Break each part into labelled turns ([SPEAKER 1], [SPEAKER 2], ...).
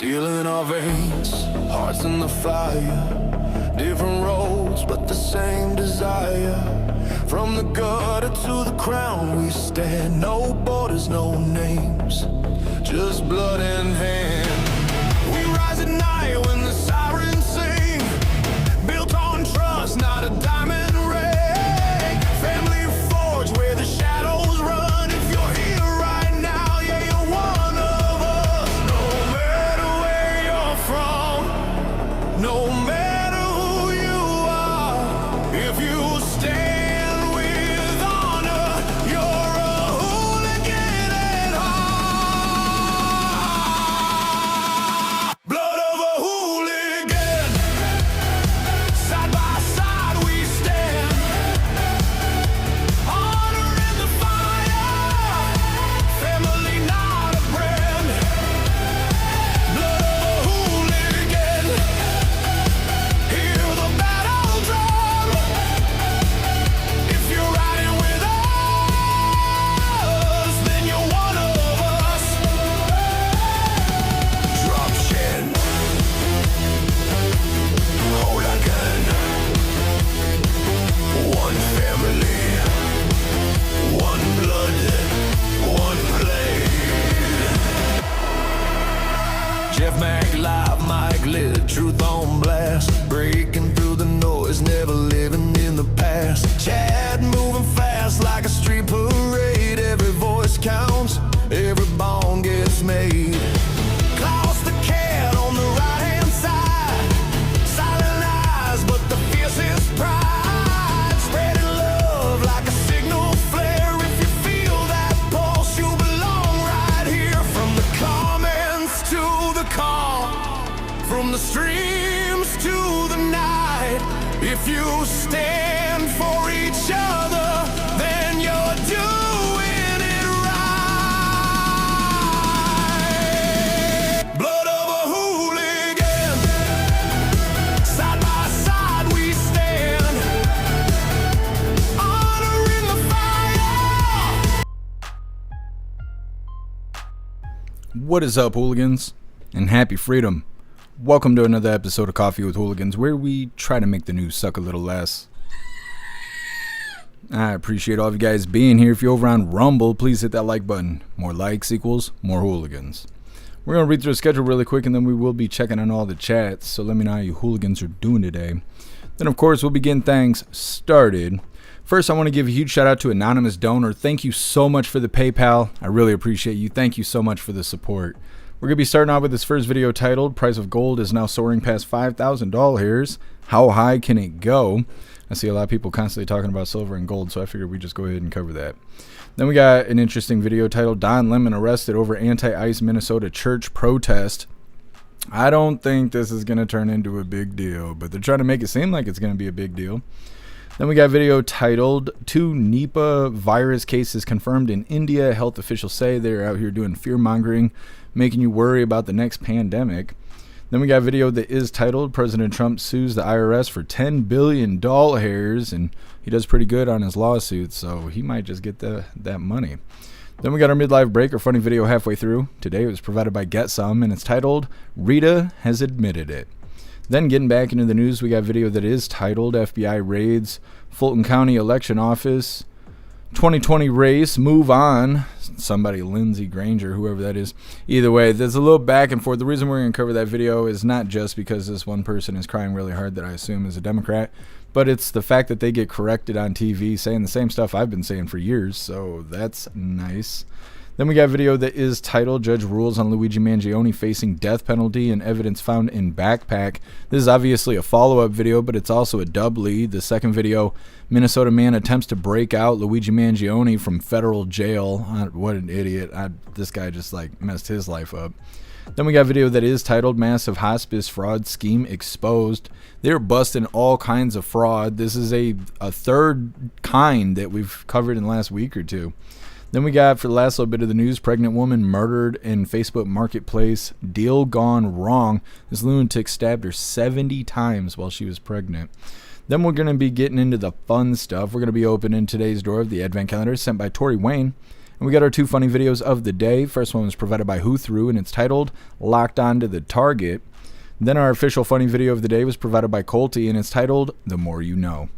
[SPEAKER 1] Steel in our veins, hearts in the fire. Different roads, but the same desire. From the gutter to the crown we stand. No borders, no names, just blood and hand. We rise at night when the sirens sing. Built on trust, not a diamond ring. Family forged where the shadows run. If you're here right now, yeah, you're one of us. No matter where you're from, no matter who you are, if you stand with honor, you're a hooligan at heart. Blood of a hooligan. Side by side we stand. Honor in the fire. Family, not a brand. Blood of a hooligan. Hear the battle drum. If you're riding with us, then you're one of us. Drop chin. Hooligan. One family. One blood. One blade. Jeff Mac live, mic lit, truth on blast. Breaking through the noise, never living in the past. Chad moving fast like a street parade. Every voice counts, every bone gets made. Klaus the cat on the right-hand side. Silent eyes, but the fiercest pride. Spreading love like a signal flare. If you feel that pulse, you belong right here. From the comments to the call, from the streams to the night. If you stand for each other, then you're doing it right. Blood of a hooligan. Side by side we stand. Honor in the fire.
[SPEAKER 2] What is up, hooligans? And happy freedom. Welcome to another episode of Coffee with Hooligans, where we try to make the news suck a little less. I appreciate all of you guys being here. If you're over on Rumble, please hit that like button. More likes equals more hooligans. We're going to read through the schedule really quick, and then we will be checking on all the chats. So let me know how you hooligans are doing today. Then, of course, we'll begin things started. First, I want to give a huge shout out to Anonymous Donor. Thank you so much for the PayPal. I really appreciate you. Thank you so much for the support. We're going to be starting out with this first video titled, Price of Gold is now soaring past $5,000. How high can it go? I see a lot of people constantly talking about silver and gold, so I figured we'd just go ahead and cover that. Then we got an interesting video titled, Don Lemon arrested over anti-ICE Minnesota church protest. I don't think this is going to turn into a big deal, but they're trying to make it seem like it's going to be a big deal. Then we got a video titled, 2 Nipah virus cases confirmed in India. Health officials say they're out here doing fear-mongering, making you worry about the next pandemic. Then we got a video that is titled, President Trump sues the IRS for $10 billion, and he does pretty good on his lawsuits, so he might just get that money. Then we got our midlife break, or funny video halfway through. Today it was provided by Get Some, and it's titled, Rita Has Admitted It. Then getting back into the news, we got a video that is titled, FBI raids Fulton County Election Office, 2020 race, move on. Somebody, Lindsey Granger, whoever that is. Either way, there's a little back and forth. The reason we're going to cover that video is not just because this one person is crying really hard that I assume is a Democrat, but it's the fact that they get corrected on TV saying the same stuff I've been saying for years, so that's nice. Then we got a video that is titled, Judge Rules on Luigi Mangione Facing Death Penalty and Evidence Found in Backpack. This is obviously a follow-up video, but it's also a dub lead. The second video, Minnesota man attempts to break out Luigi Mangione from federal jail. What an idiot. This guy just messed his life up. Then we got a video that is titled, Massive Hospice Fraud Scheme Exposed. They're busting all kinds of fraud. This is a third kind that we've covered in the last week or two. Then we got, for the last little bit of the news, pregnant woman murdered in Facebook Marketplace. Deal gone wrong. This lunatic stabbed her 70 times while she was pregnant. Then we're going to be getting into the fun stuff. We're going to be opening today's door of the Advent Calendar sent by Tori Wayne. And And we got our 2 funny videos of the day. First one was provided by Who Threw, and it's titled Locked On to the Target. Then our official funny video of the day was provided by Colty, and it's titled The More You Know.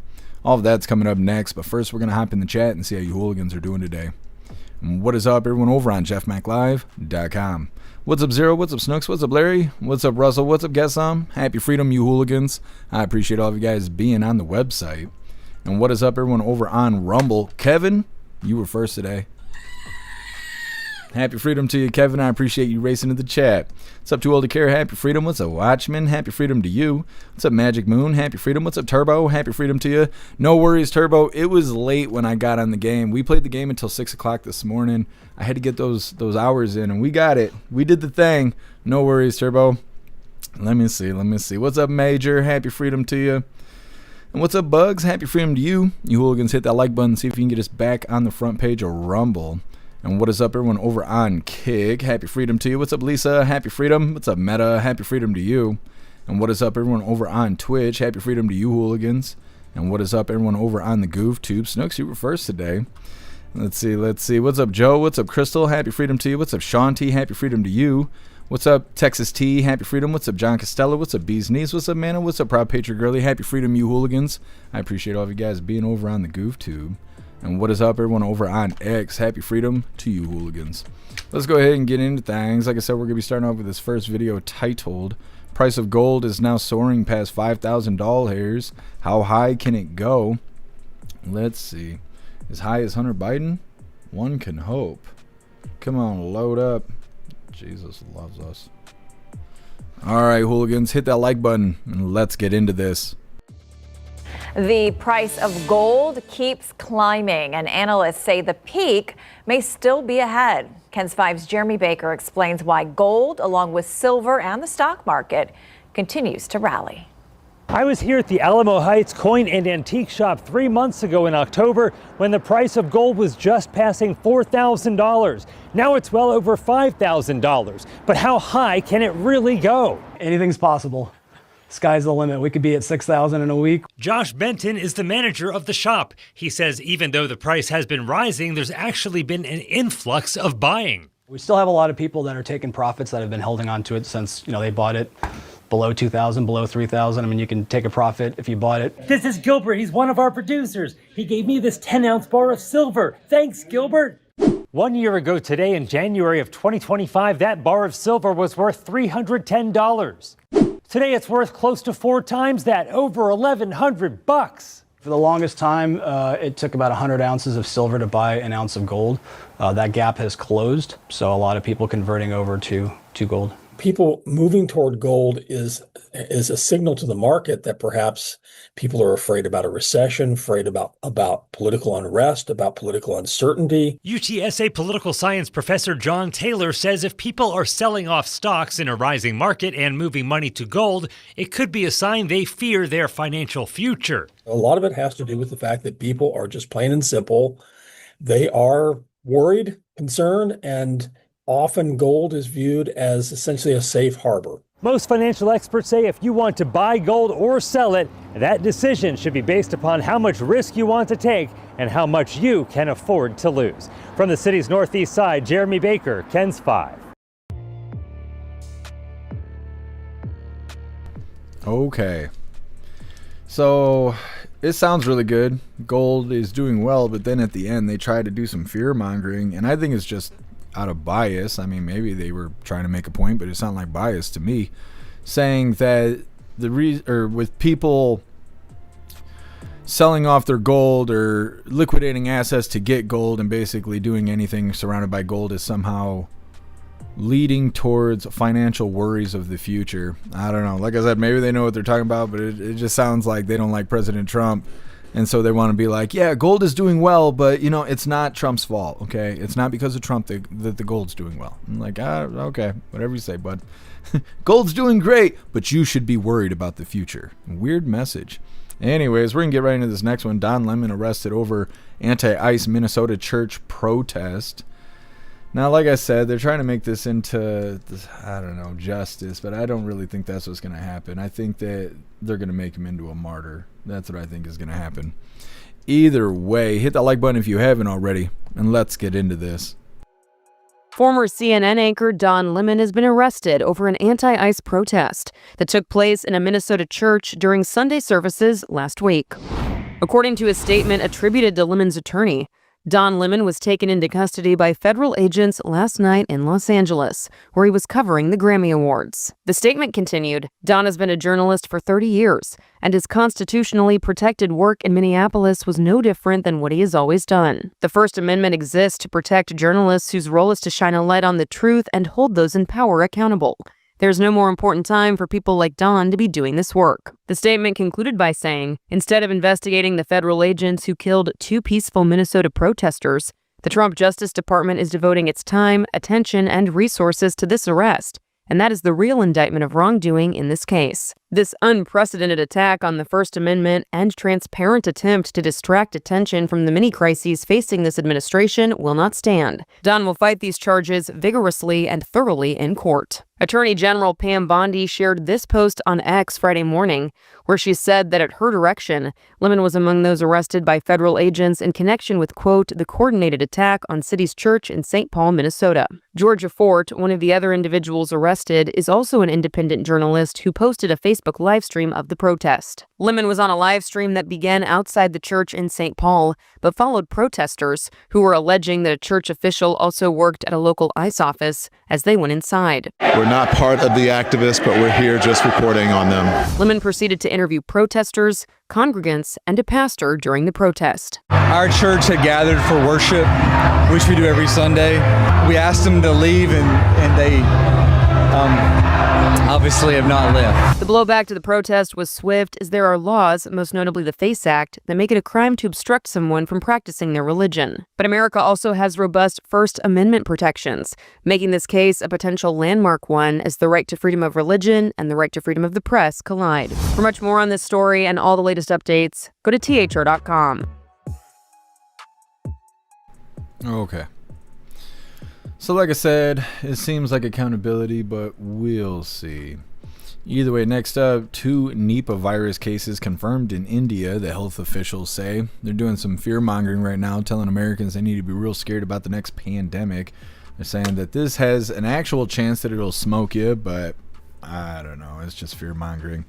[SPEAKER 2] All of that's coming up next, but first we're going to hop in the chat and see how you hooligans are doing today. And what is up, everyone over on jeffmaclive.com. What's up, Zero? What's up, Snooks? What's up, Larry? What's up, Russell? What's up, Get Some? Happy freedom, you hooligans. I appreciate all of you guys being on the website. And what is up, everyone over on Rumble? Kevin, you were first today. Happy freedom to you, Kevin. I appreciate you racing to the chat. What's up, Too Old to Care? Happy freedom. What's up, Watchman? Happy freedom to you. What's up, Magic Moon? Happy freedom. What's up, Turbo? Happy freedom to you. No worries, Turbo. It was late when I got on the game. We played the game until 6 o'clock this morning. I had to get those hours in, and we got it. We did the thing. No worries, Turbo. Let me see. What's up, Major? Happy freedom to you. And what's up, Bugs? Happy freedom to you. You hooligans, hit that like button. See if you can get us back on the front page of Rumble. And what is up, everyone over on Kick? Happy freedom to you. What's up, Lisa? Happy freedom. What's up, Meta? Happy freedom to you. And what is up, everyone over on Twitch? Happy freedom to you, hooligans. And what is up, everyone over on the Goof Tube? Snooks, you were first today. Let's see. What's up, Joe? What's up, Crystal? Happy freedom to you. What's up, Shanti? Happy freedom to you. What's up, Texas T? Happy freedom. What's up, John Costello? What's up, Bee's Knees? What's up, Mana? What's up, Proud Patriot Girly? Happy freedom, you hooligans. I appreciate all of you guys being over on the Goof Tube. And what is up, everyone over on X? Happy freedom to you, hooligans. Let's go ahead and get into things. Like I said, we're going to be starting off with this first video titled, Price of Gold is Now Soaring Past $5,000. How high can it go? Let's see. As high as Hunter Biden? One can hope. Come on, load up. Jesus loves us. All right, hooligans, hit that like button, and let's get into this.
[SPEAKER 3] The price of gold keeps climbing, and analysts say the peak may still be ahead. KENS 5's Jeremy Baker explains why gold, along with silver and the stock market, continues to rally.
[SPEAKER 4] I was here at the Alamo Heights Coin and Antique Shop 3 months ago in October when the price of gold was just passing $4,000. Now it's well over $5,000. But how high can it really go?
[SPEAKER 5] Anything's possible. Sky's the limit. We could be at 6,000 in a week.
[SPEAKER 4] Josh Benton is the manager of the shop. He says even though the price has been rising, there's actually been an influx of buying.
[SPEAKER 5] We still have a lot of people that are taking profits that have been holding on to it since, they bought it below 2,000, below 3,000. I mean, you can take a profit if you bought it.
[SPEAKER 4] This is Gilbert. He's one of our producers. He gave me this 10-ounce bar of silver. Thanks, Gilbert. 1 year ago today, in January of 2025, that bar of silver was worth $310. Today, it's worth close to 4 times that, over $1,100.
[SPEAKER 5] For the longest time, it took about 100 ounces of silver to buy an ounce of gold. That gap has closed, so a lot of people converting over to gold.
[SPEAKER 6] People moving toward gold is a signal to the market that perhaps people are afraid about a recession, afraid about political unrest, about political uncertainty.
[SPEAKER 4] UTSA political science professor John Taylor says if people are selling off stocks in a rising market and moving money to gold, it could be a sign they fear their financial future.
[SPEAKER 6] A lot of it has to do with the fact that people are just plain and simple. They are worried, concerned, and often gold is viewed as essentially a safe harbor.
[SPEAKER 4] Most financial experts say if you want to buy gold or sell it, that decision should be based upon how much risk you want to take and how much you can afford to lose. From the city's northeast side, Jeremy Baker, KENS 5.
[SPEAKER 2] Okay. So it sounds really good. Gold is doing well, but then at the end they try to do some fear mongering, and I think it's just out of bias. I mean, maybe they were trying to make a point, but it sounded like bias to me, saying that with people selling off their gold or liquidating assets to get gold and basically doing anything surrounded by gold is somehow leading towards financial worries of the future. I don't know. Like I said, maybe they know what they're talking about, but it just sounds like they don't like President Trump. And so they want to be like, yeah, gold is doing well, but, it's not Trump's fault, okay? It's not because of Trump that the gold's doing well. I'm like, okay, whatever you say, bud. Gold's doing great, but you should be worried about the future. Weird message. Anyways, we're going to get right into this next one. Don Lemon arrested over anti-ICE Minnesota church protest. Now, like I said, they're trying to make this into, justice, but I don't really think that's what's going to happen. I think that they're going to make him into a martyr. That's what I think is going to happen. Either way, hit that like button if you haven't already, and let's get into this.
[SPEAKER 7] Former CNN anchor Don Lemon has been arrested over an anti-ICE protest that took place in a Minnesota church during Sunday services last week. According to a statement attributed to Lemon's attorney, Don Lemon was taken into custody by federal agents last night in Los Angeles, where he was covering the Grammy Awards. The statement continued, Don has been a journalist for 30 years, and his constitutionally protected work in Minneapolis was no different than what he has always done. The First Amendment exists to protect journalists whose role is to shine a light on the truth and hold those in power accountable. There's no more important time for people like Don to be doing this work. The statement concluded by saying, instead of investigating the federal agents who killed 2 peaceful Minnesota protesters, the Trump Justice Department is devoting its time, attention, and resources to this arrest, and that is the real indictment of wrongdoing in this case. This unprecedented attack on the First Amendment and transparent attempt to distract attention from the many crises facing this administration will not stand. Don will fight these charges vigorously and thoroughly in court. Attorney General Pam Bondi shared this post on X Friday morning, where she said that at her direction, Lemon was among those arrested by federal agents in connection with, quote, the coordinated attack on City's Church in St. Paul, Minnesota. Georgia Fort, one of the other individuals arrested, is also an independent journalist who posted a Facebook live stream of the protest. Lemon was on a live stream that began outside the church in St. Paul, but followed protesters who were alleging that a church official also worked at a local ICE office as they went inside.
[SPEAKER 8] We're not part of the activists, but we're here just reporting on them.
[SPEAKER 7] Lemon proceeded to interview protesters, congregants, and a pastor during the protest.
[SPEAKER 9] Our church had gathered for worship, which we do every Sunday. We asked them to leave, and they obviously have not left.
[SPEAKER 7] The blowback to the protest was swift, as there are laws, most notably the FACE Act, that make it a crime to obstruct someone from practicing their religion. But America also has robust First Amendment protections, making this case a potential landmark one as the right to freedom of religion and the right to freedom of the press collide. For much more on this story and all the latest updates, go to thr.com.
[SPEAKER 2] Okay. So like I said, it seems like accountability, but we'll see. Either way, next up, 2 Nipah virus cases confirmed in India, the health officials say. They're doing some fear-mongering right now, telling Americans they need to be real scared about the next pandemic. They're saying that this has an actual chance that it'll smoke you, but I don't know. It's just fear-mongering.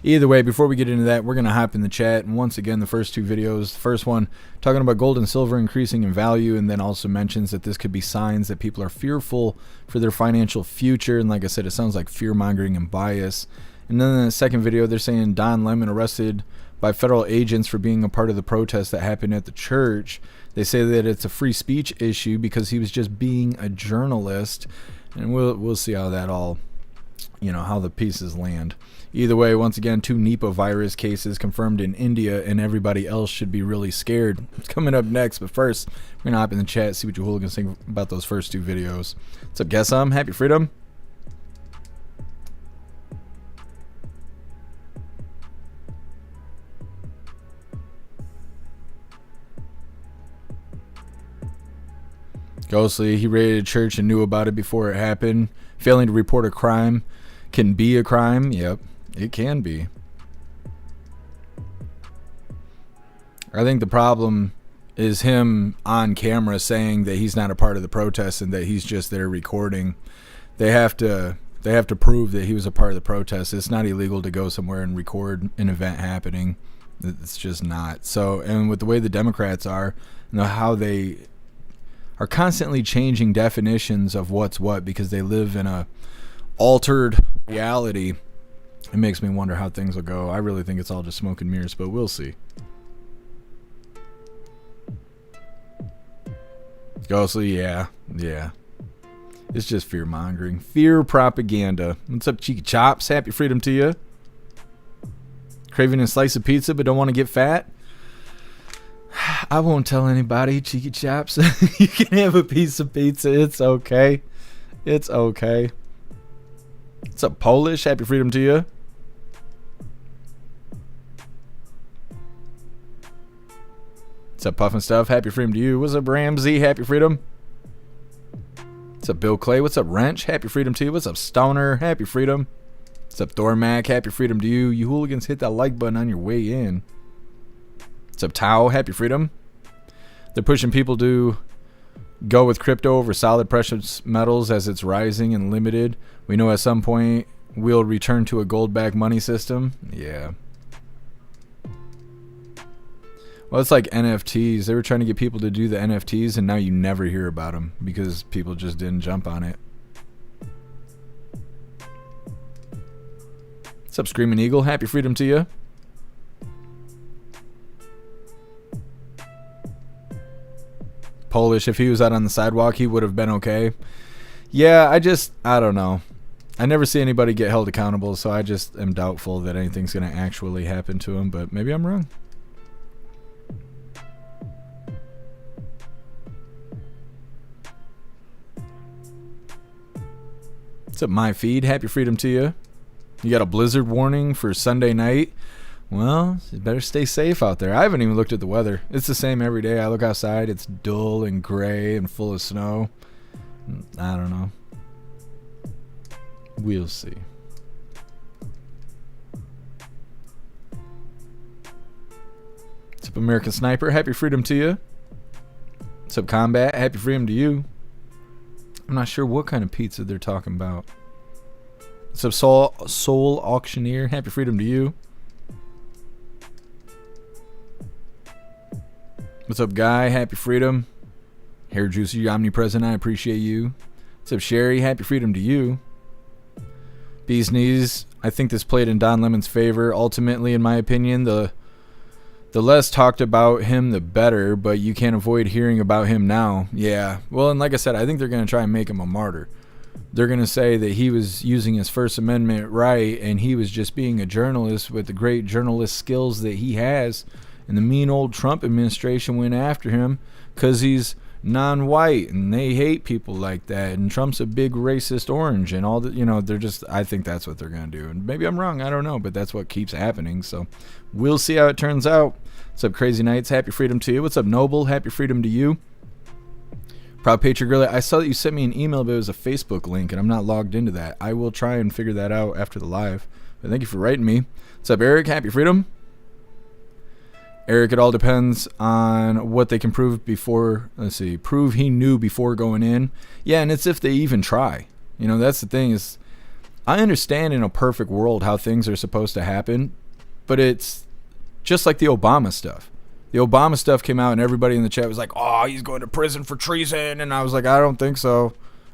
[SPEAKER 2] Either way, before we get into that, we're going to hop in the chat. And once again, the first 2 videos. The first one, talking about gold and silver increasing in value, and then also mentions that this could be signs that people are fearful for their financial future. And like I said, it sounds like fear-mongering and bias. And then in the second video, they're saying Don Lemon arrested by federal agents for being a part of the protest that happened at the church. They say that it's a free speech issue because he was just being a journalist. And we'll see how that all, how the pieces land. Either way, once again, 2 Nipah virus cases confirmed in India, and everybody else should be really scared. It's coming up next, but first, we're going to hop in the chat, see what you hooligans think about those first 2 videos. What's up, guess Happy Freedom? Ghostly, he raided a church and knew about it before it happened. Failing to report a crime can be a crime. Yep, it can be. I think the problem is him on camera saying that he's not a part of the protest and that he's just there recording. They have to prove that he was a part of the protest. It's not illegal to go somewhere and record an event happening. It's just not. So, and with the way the Democrats are, how they are constantly changing definitions of what's what because they live in a altered reality, it makes me wonder how things will go. I really think it's all just smoke and mirrors, but we'll see. Ghostly, yeah. It's just fear mongering, fear propaganda. What's up, Cheeky Chops? Happy freedom to you. Craving a slice of pizza but don't want to get fat? I won't tell anybody, Cheeky Chops. You can have a piece of pizza. It's okay. It's okay. What's up, Polish? Happy freedom to you. What's up, Puffin Stuff? Happy freedom to you. What's up, Ramsey? Happy freedom. What's up, Bill Clay? What's up, Wrench? Happy freedom to you. What's up, Stoner? Happy freedom. What's up, Dormac? Happy freedom to you. You hooligans, hit that like button on your way in. What's up, Tao? Happy freedom. They're pushing people to go with crypto over solid precious metals as it's rising and limited. We know at some point we'll return to a gold-backed money system. Yeah. Well, it's like NFTs. They were trying to get people to do the NFTs, and now you never hear about them because people just didn't jump on it. What's up, Screaming Eagle? Happy freedom to you. Polish, if he was out on the sidewalk, he would have been okay. Yeah, I don't know. I never see anybody get held accountable, so I just am doubtful that anything's going to actually happen to him, but maybe I'm wrong. What's up, my feed? Happy freedom to you. You got a blizzard warning for Sunday night? Well, you better stay safe out there. I haven't even looked at the weather. It's the same every day. I look outside, it's dull and gray and full of snow. I don't know. We'll see. What's up, American Sniper? Happy freedom to you. What's up, Combat? Happy freedom to you. I'm not sure what kind of pizza they're talking about. What's up, Soul Auctioneer? Happy freedom to you. What's up, Guy? Happy freedom. Hair Juicy, you're omnipresent. I appreciate you. What's up, Sherry? Happy freedom to you. Bee's Knees. I think this played in Don Lemon's favor. Ultimately, in my opinion, the less talked about him, the better, but you can't avoid hearing about him now. Yeah. Well, and like I said, I think they're going to try and make him a martyr. They're going to say that he was using his First Amendment right and he was just being a journalist with the great journalist skills that he has. And the mean old Trump administration went after him because he's non-white and they hate people like that. And Trump's a big racist orange and all that. You know, they're just, I think that's what they're going to do. And maybe I'm wrong. I don't know. But that's what keeps happening. So we'll see how it turns out. What's up, Crazy Nights? Happy freedom to you. What's up, Noble? Happy freedom to you. Proud Patriot Gorilla. I saw that you sent me an email, but it was a Facebook link, and I'm not logged into that. I will try and figure that out after the live. But thank you for writing me. What's up, Eric? Happy freedom. Eric, it all depends on what they can prove before. Let's see. Prove he knew before going in. Yeah, and it's if they even try. You know, that's the thing is, I understand in a perfect world how things are supposed to happen, but it's just like the Obama stuff. The Obama stuff came out and everybody in the chat was like, oh, he's going to prison for treason. And I was like, I don't think so.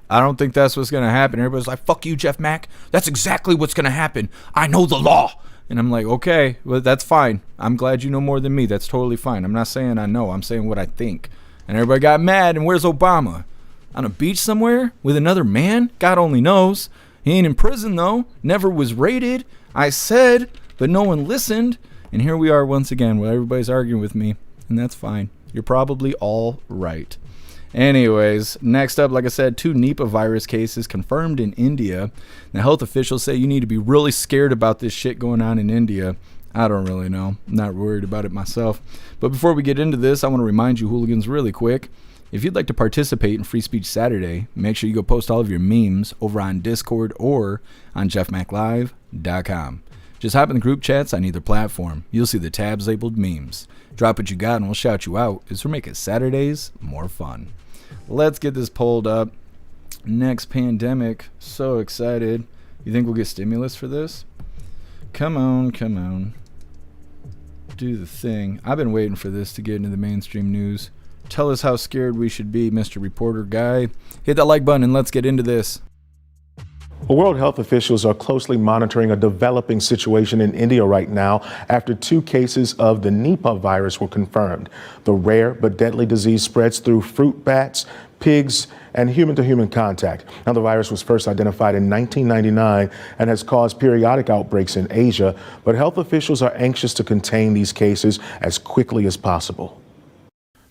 [SPEAKER 2] I don't think that's what's going to happen. Everybody's like, fuck you, Jeff Mack. That's exactly what's going to happen. I know the law. And I'm like, okay, well, that's fine. I'm glad you know more than me. That's totally fine. I'm not saying I know. I'm saying what I think. And everybody got mad. And where's Obama? On a beach somewhere with another man? God only knows. He ain't in prison, though. Never was raided. I said, but no one listened. And here we are once again where everybody's arguing with me. And that's fine. You're probably all right. Anyways, next up, like I said, 2 Nipah virus cases confirmed in India. Now, health officials say you need to be really scared about this shit going on in India. I don't really know. I'm not worried about it myself. But before we get into this, I want to remind you, hooligans, really quick. If you'd like to participate in Free Speech Saturday, make sure you go post all of your memes over on Discord or on jeffmaclive.com. Just hop in the group chats on either platform. You'll see the tabs labeled memes. Drop what you got and we'll shout you out as we're making Saturdays more fun. Let's get this pulled up. Next pandemic. So excited. You think we'll get stimulus for this? Come on, come on. Do the thing. I've been waiting for this to get into the mainstream news. Tell us how scared we should be, Mr. Reporter Guy. Hit that like button and let's get into this.
[SPEAKER 10] World health officials are closely monitoring a developing situation in India right now after 2 cases of the Nipah virus were confirmed. The rare but deadly disease spreads through fruit bats, pigs, and human-to-human contact. Now, the virus was first identified in 1999 and has caused periodic outbreaks in Asia, but health officials are anxious to contain these cases as quickly as possible.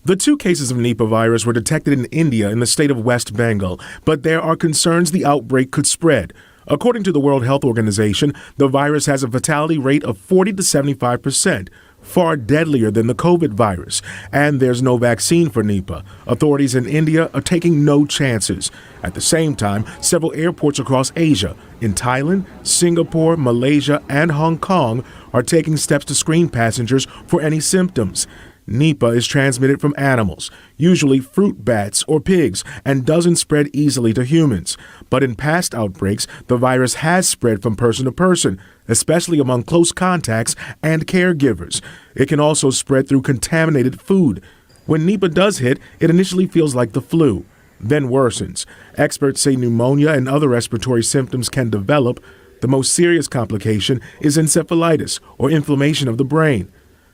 [SPEAKER 11] The 2 cases of Nipah virus were detected in India in the state of West Bengal, but there are concerns the outbreak could spread. According to the World Health Organization, the virus has a fatality rate of 40 to 75%, far deadlier than the COVID virus, and there's no vaccine for Nipah. Authorities in India are taking no chances. At the same time, several airports across Asia, in Thailand, Singapore, Malaysia, and Hong Kong, are taking steps to screen passengers for any symptoms. Nipah is transmitted from animals, usually fruit bats or pigs, and doesn't spread easily to humans. But in past outbreaks, the virus has spread from person to person, especially among close contacts and caregivers. It can also spread through contaminated food. When Nipah does hit, it initially feels like the flu, then worsens. Experts say pneumonia and other respiratory symptoms can develop. The most serious complication is encephalitis, or inflammation of the brain.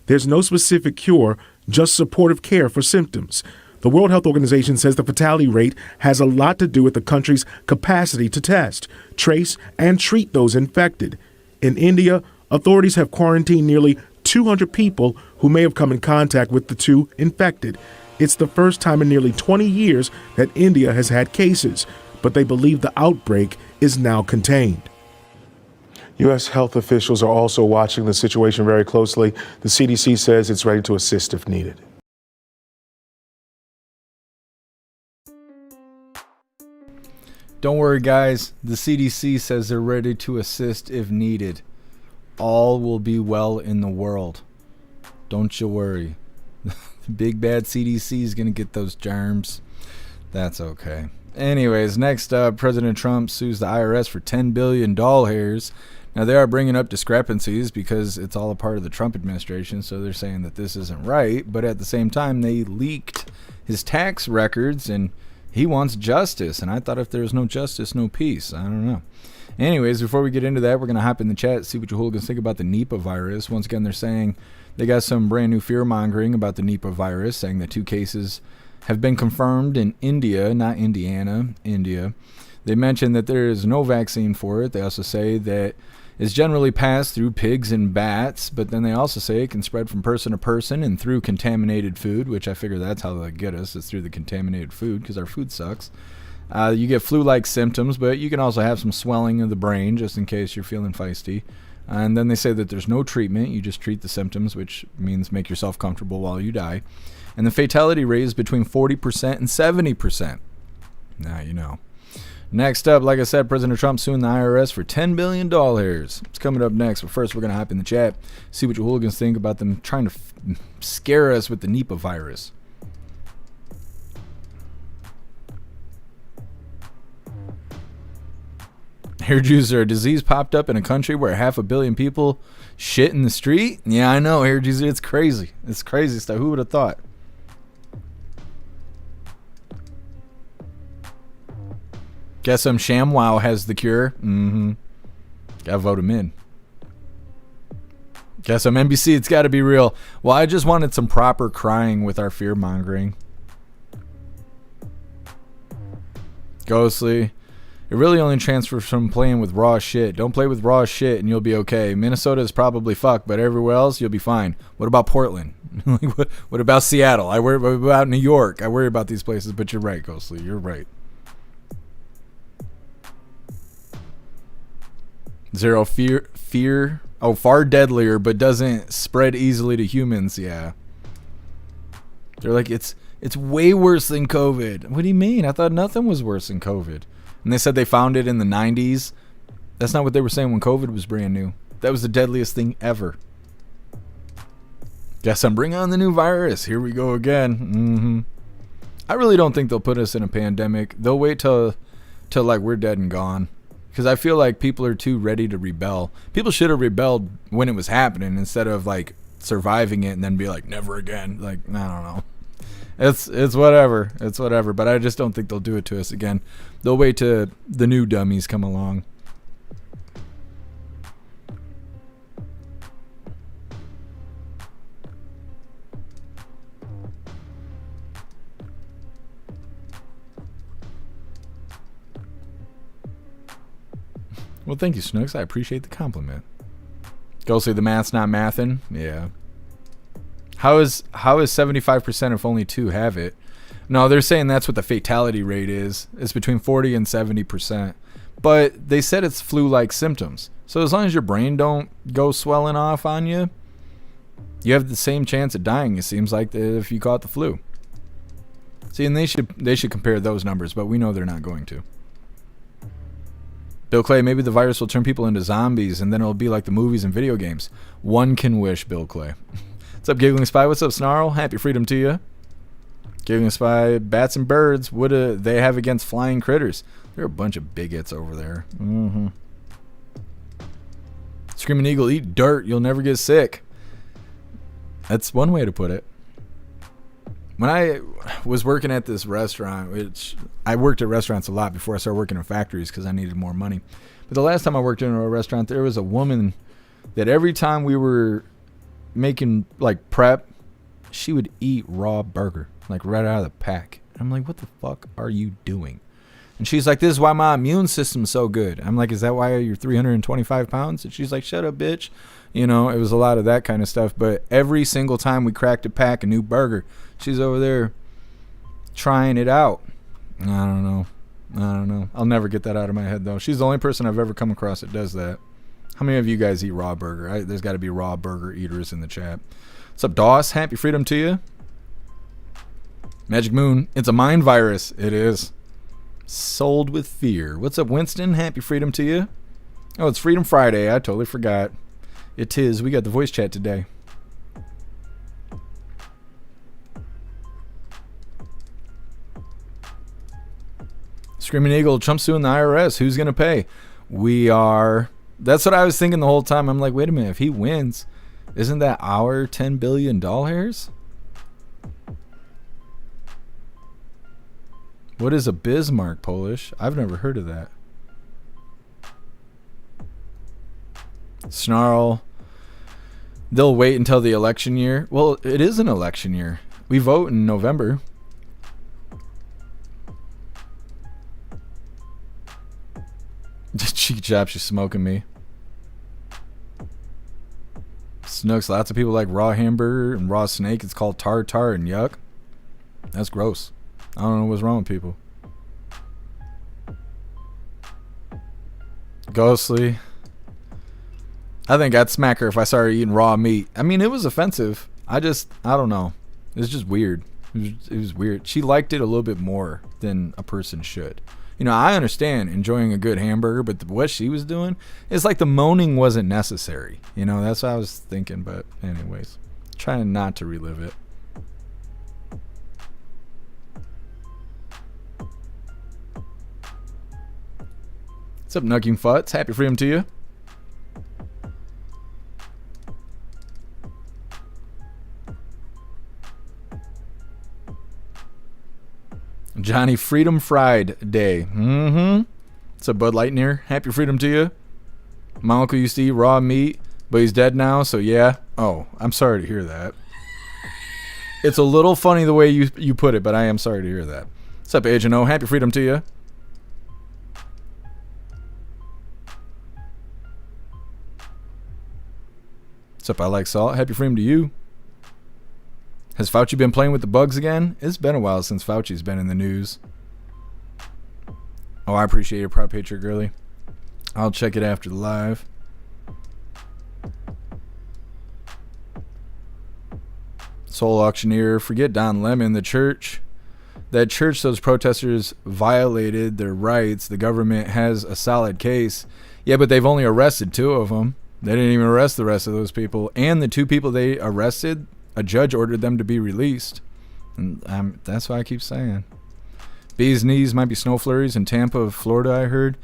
[SPEAKER 11] There's no specific cure, just supportive care for symptoms. The World Health Organization says the fatality rate has a lot to do with the country's capacity to test, trace, and treat those infected. In India, authorities have quarantined nearly 200 people who may have come in contact with the two infected. It's the first time in nearly 20 years that India has had cases, but they believe the outbreak is now contained.
[SPEAKER 10] U.S. health officials are also watching the situation very closely. The CDC says it's ready to assist if needed.
[SPEAKER 2] Don't worry, guys. The CDC says they're ready to assist if needed. All will be well in the world. Don't you worry. The big bad CDC is going to get those germs. That's okay. Anyways, next up, President Trump sues the IRS for $10 billion. Now, they are bringing up discrepancies because it's all a part of the Trump administration, so they're saying that this isn't right. But at the same time, they leaked his tax records, and he wants justice. And I thought if there was no justice, no peace. I don't know. Anyways, before we get into that, we're going to hop in the chat, see what you hooligans think about the Nipah virus. Once again, they're saying they got some brand new fear-mongering about the Nipah virus, saying that 2 cases have been confirmed in India, not Indiana, India. They mentioned that there is no vaccine for it. They also say that it's generally passed through pigs and bats, but then they also say it can spread from person to person and through contaminated food, which I figure that's how they get us. It's through the contaminated food because our food sucks. You get flu-like symptoms, but you can also have some swelling of the brain just in case you're feeling feisty. And then they say that there's no treatment. You just treat the symptoms, which means make yourself comfortable while you die. And the fatality rate is between 40% and 70%. Now you know. Next up, like I said, President Trump suing the IRS for $10 billion. It's coming up next, but first we're going to hop in the chat, see what you hooligans think about them trying to scare us with the Nipah virus. Hair juicer, a disease popped up in a country where 500 million people shit in the street? Yeah, I know, hair juicer, it's crazy. It's crazy stuff. Who would have thought? Guess some ShamWow has the cure. Gotta vote him in. Guess some NBC, it's gotta be real. Well, I just wanted some proper crying with our fear mongering. Ghostly. It really only transfers from playing with raw shit. Don't play with raw shit and you'll be okay. Minnesota is probably fucked, but everywhere else you'll be fine. What about Portland? What about Seattle? I worry about New York. I worry about these places, but you're right, Ghostly. You're right. Zero fear. Oh, far deadlier, but doesn't spread easily to humans. Yeah. They're like, it's way worse than COVID. What do you mean? I thought nothing was worse than COVID. And they said they found it in the 90s. That's not what they were saying when COVID was brand new. That was the deadliest thing ever. Guess I'm bringing on the new virus. Here we go again. I really don't think they'll put us in a pandemic. They'll wait till like we're dead and gone. Because I feel like people are too ready to rebel. People should have rebelled when it was happening instead of like surviving it and then be like, never again. Like, I don't know. It's whatever. It's whatever. But I just don't think they'll do it to us again. They'll wait till the new dummies come along. Well, thank you, Snooks. I appreciate the compliment. Ghostly, the math's not mathin'? Yeah. How is 75% if only 2 have it? No, they're saying that's what the fatality rate is. It's between 40 and 70%. But they said it's flu-like symptoms. So as long as your brain don't go swelling off on you, you have the same chance of dying, it seems like, if you caught the flu. See, and they should compare those numbers, but we know they're not going to. Bill Clay, maybe the virus will turn people into zombies and then it'll be like the movies and video games. One can wish, Bill Clay. What's up, Giggling Spy? What's up, Snarl? Happy freedom to you. Giggling Spy, bats and birds, what do they have against flying critters? They're a bunch of bigots over there. Screaming Eagle, eat dirt, you'll never get sick. That's one way to put it. When I was working at this restaurant, which I worked at restaurants a lot before I started working in factories because I needed more money. But the last time I worked in a restaurant, there was a woman that every time we were making like prep, she would eat raw burger, like right out of the pack. I'm like, what the fuck are you doing? And she's like, this is why my immune system's so good. I'm like, is that why you're 325 pounds? And she's like, shut up, bitch. You know, it was a lot of that kind of stuff. But every single time we cracked a pack, a new burger, she's over there trying it out. I don't know. I'll never get that out of my head, though. She's the only person I've ever come across that does that. How many of you guys eat raw burger? There's got to be raw burger eaters in the chat. What's up, Doss? Happy freedom to you. Magic Moon. It's a mind virus. It is. Sold with fear. What's up, Winston? Happy freedom to you. Oh, it's Freedom Friday. I totally forgot. It is. We got the voice chat today. Screaming Eagle, Trump's suing the IRS. Who's going to pay? We are. That's what I was thinking the whole time. I'm like, wait a minute. If he wins, isn't that our $10 billion? What is a Bismarck, Polish? I've never heard of that. Snarl. They'll wait until the election year. Well, it is an election year. We vote in November. Cheek chop, she's smoking me. Snooks, lots of people like raw hamburger and raw snake. It's called tartar and yuck. That's gross. I don't know what's wrong with people. Ghostly. I think I'd smack her if I started eating raw meat. I mean, it was offensive. I don't know. It's just weird. It was weird. She liked it a little bit more than a person should. You know, I understand enjoying a good hamburger, but what she was doing, it's like the moaning wasn't necessary. You know, that's what I was thinking. But anyways, trying not to relive it. What's up, Nugging Futz? Happy freedom to you. Johnny Freedom Fried Day. It's a Bud Light near. Happy freedom to you. My uncle used to eat raw meat, but he's dead now, so yeah. Oh, I'm sorry to hear that. It's a little funny the way you put it, but I am sorry to hear that. What's up, Agent O? Happy freedom to you. What's up, I like salt? Happy freedom to you. Has Fauci been playing with the bugs again? It's been a while since Fauci's been in the news. Oh, I appreciate your prop picture, girly. I'll check it after the live. Soul auctioneer. Forget Don Lemon. The church. That church, those protesters violated their rights. The government has a solid case. Yeah, but they've only arrested 2 of them. They didn't even arrest the rest of those people. And the 2 people they arrested, a judge ordered them to be released. And that's why I keep saying. Bees knees might be snow flurries in Tampa, Florida, I heard.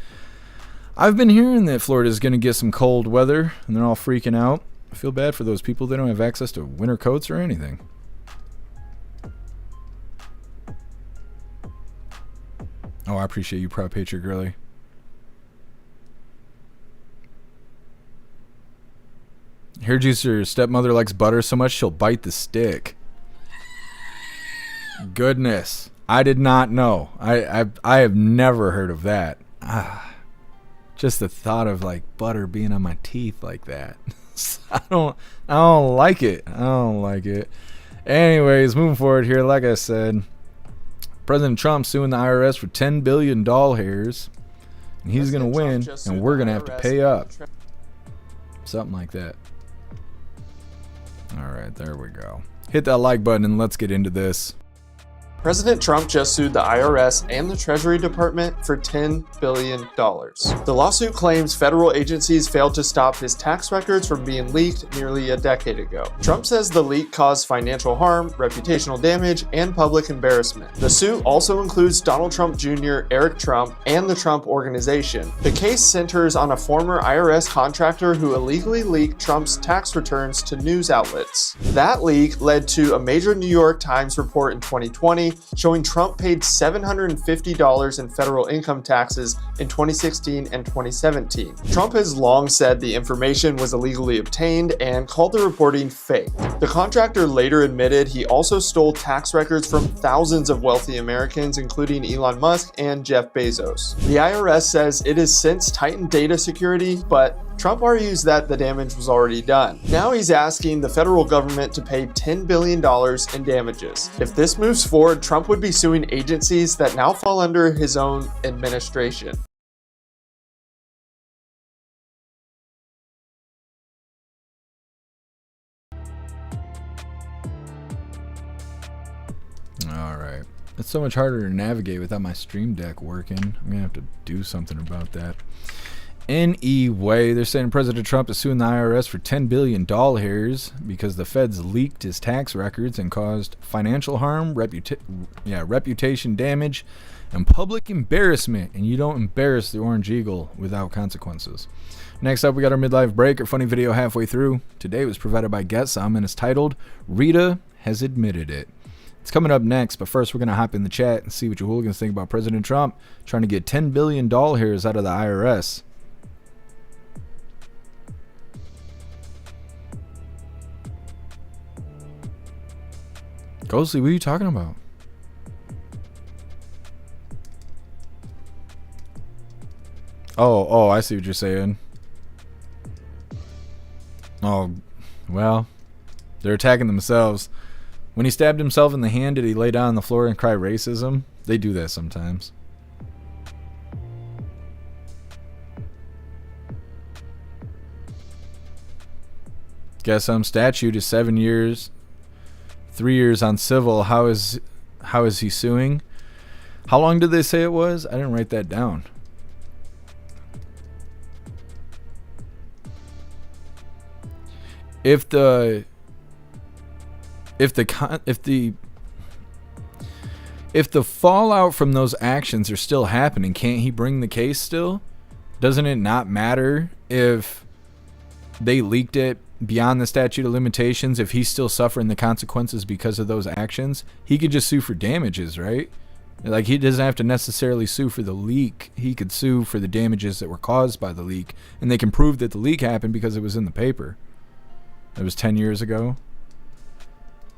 [SPEAKER 2] I've been hearing that Florida's going to get some cold weather, and they're all freaking out. I feel bad for those people. They don't have access to winter coats or anything. Oh, I appreciate you, Proud Patriot Girly. Hair juicer stepmother likes butter so much she'll bite the stick. Goodness, I did not know. I have never heard of that. Just the thought of like butter being on my teeth like that. I don't like it. I don't like it. Anyways, moving forward here, like I said, President Trump suing the IRS for $10 billion hairs, and he's gonna win, and we're gonna have to pay up. Something like that. All right, there we go. Hit that like button and let's get into this.
[SPEAKER 12] President Trump just sued the IRS and the Treasury Department for $10 billion. The lawsuit claims federal agencies failed to stop his tax records from being leaked nearly a decade ago. Trump says the leak caused financial harm, reputational damage, and public embarrassment. The suit also includes Donald Trump Jr., Eric Trump, and the Trump Organization. The case centers on a former IRS contractor who illegally leaked Trump's tax returns to news outlets. That leak led to a major New York Times report in 2020 showing Trump paid $750 in federal income taxes in 2016 and 2017. Trump has long said the information was illegally obtained and called the reporting fake. The contractor later admitted he also stole tax records from thousands of wealthy Americans, including Elon Musk and Jeff Bezos. The IRS says it has since tightened data security, but Trump argues that the damage was already done. Now he's asking the federal government to pay $10 billion in damages. If this moves forward, Trump would be suing agencies that now fall under his own administration.
[SPEAKER 2] Alright. It's so much harder to navigate without my stream deck working. I'm gonna have to do something about that. Anyway, they're saying President Trump is suing the IRS for $10 billion because the feds leaked his tax records and caused financial harm, reputation damage, and public embarrassment. And you don't embarrass the Orange Eagle without consequences. Next up, we got our midlife break, our funny video halfway through. Today was provided by GetSome and is titled, Rita Has Admitted It. It's coming up next, but first we're going to hop in the chat and see what you hooligans think about President Trump trying to get $10 billion out of the IRS. Ghostly, what are you talking about? Oh, I see what you're saying. Oh, well, they're attacking themselves. When he stabbed himself in the hand, did he lay down on the floor and cry racism? They do that sometimes. Guess some statute is 7 years. 3 years on civil. How is he suing? How long did they say it was? I didn't write that down. If the fallout from those actions are still happening, can't he bring the case still? Doesn't it not matter if they leaked it beyond the statute of limitations? If he's still suffering the consequences because of those actions, he could just sue for damages, right? Like, he doesn't have to necessarily sue for the leak. He could sue for the damages that were caused by the leak, and they can prove that the leak happened because it was in the paper. It was 10 years ago.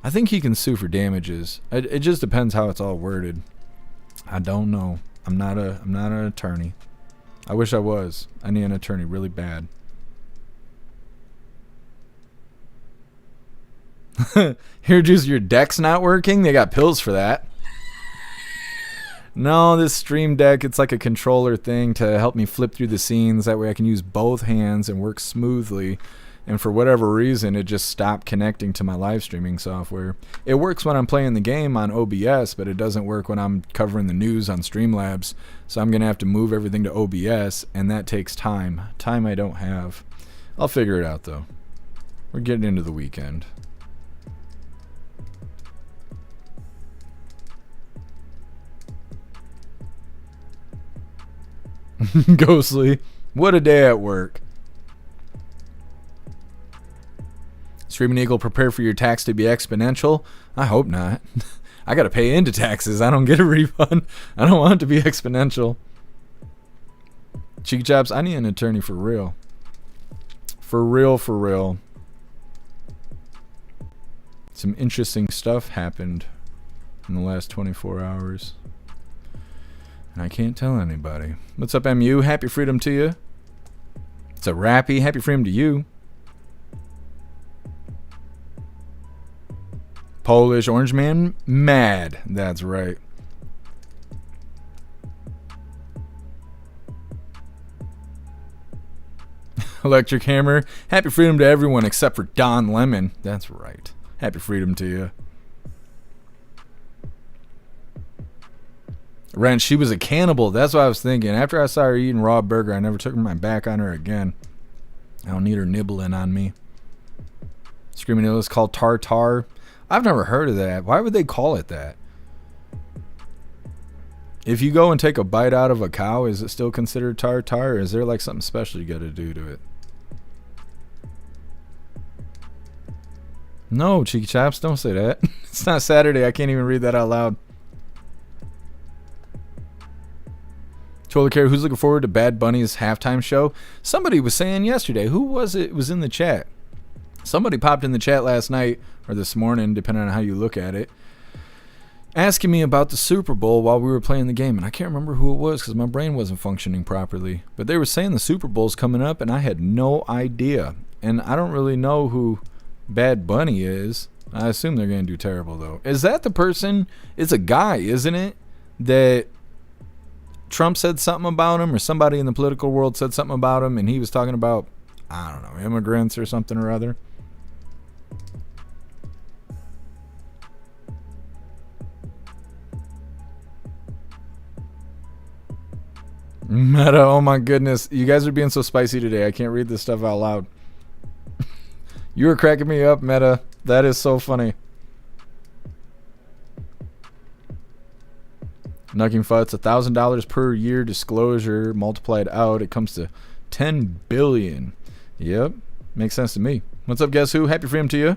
[SPEAKER 2] I think he can sue for damages. It just depends how it's all worded. I don't know. I'm not an attorney. I wish I was. I need an attorney really bad. Here, just your deck's not working? They got pills for that. No, this stream deck, it's like a controller thing to help me flip through the scenes. That way I can use both hands and work smoothly. And for whatever reason, it just stopped connecting to my live streaming software. It works when I'm playing the game on OBS, but it doesn't work when I'm covering the news on Streamlabs. So I'm going to have to move everything to OBS, and that takes time. Time I don't have. I'll figure it out, though. We're getting into the weekend. Ghostly. What a day at work. Streaming Eagle, prepare for your tax to be exponential. I hope not. I gotta pay into taxes. I don't get a refund. I don't want it to be exponential. Cheek Chops, I need an attorney for real. For real, for real. Some interesting stuff happened in the last 24 hours. And I can't tell anybody. What's up, MU? Happy freedom to you. It's a rappy. Happy freedom to you. Polish Orange Man, mad. That's right. Electric Hammer, happy freedom to everyone except for Don Lemon. That's right. Happy freedom to you. Wrench, she was a cannibal. That's what I was thinking. After I saw her eating raw burger, I never took my back on her again. I don't need her nibbling on me. Screaming Ill is called tartar. I've never heard of that. Why would they call it that? If you go and take a bite out of a cow, is it still considered tartar? Or is there like something special you got to do to it? No, Cheeky Chops, don't say that. It's not Saturday. I can't even read that out loud. Totally care. Who's looking forward to Bad Bunny's halftime show? Somebody was saying yesterday. Who was it? It was in the chat. Somebody popped in the chat last night or this morning, depending on how you look at it, asking me about the Super Bowl while we were playing the game. And I can't remember who it was because my brain wasn't functioning properly. But they were saying the Super Bowl's coming up, and I had no idea. And I don't really know who Bad Bunny is. I assume they're going to do terrible, though. Is that the person? It's a guy, isn't it? That Trump said something about him, or somebody in the political world said something about him, and he was talking about, I don't know, immigrants or something or other. Meta, oh my goodness. You guys are being so spicy today. I can't read this stuff out loud. You were cracking me up, Meta. That is so funny. Nucking Futz, $1,000 per year disclosure multiplied out. It comes to $10 billion. Yep, makes sense to me. What's up, guess who? Happy freedom to you.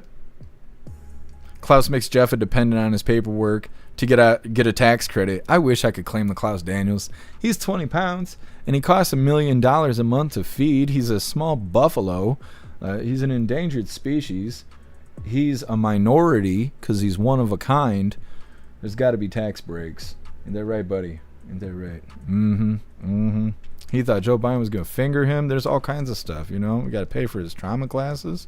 [SPEAKER 2] Klaus makes Jeff a dependent on his paperwork to get a tax credit. I wish I could claim the Klaus Daniels. He's 20 pounds, and he costs $1 million a month to feed. He's a small buffalo. He's an endangered species. He's a minority because he's one of a kind. There's got to be tax breaks. Ain't that right, buddy? Ain't that right? He thought Joe Biden was going to finger him. There's all kinds of stuff, you know. We got to pay for his trauma classes,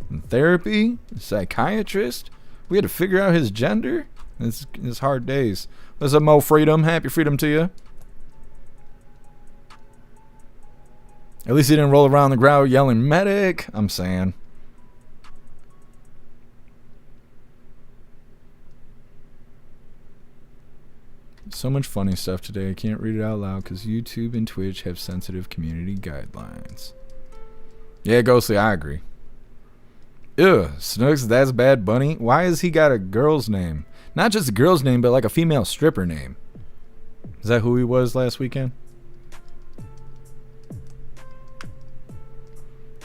[SPEAKER 2] and therapy, psychiatrist. We had to figure out his gender. It's hard days. What's up, Mo Freedom? Happy freedom to you. At least he didn't roll around the ground yelling medic. I'm saying. So much funny stuff today. I can't read it out loud because YouTube and Twitch have sensitive community guidelines. Yeah, Ghostly, I agree. Ew, Snooks, that's Bad Bunny. Why has he got a girl's name? Not just a girl's name, but like a female stripper name. Is that who he was last weekend?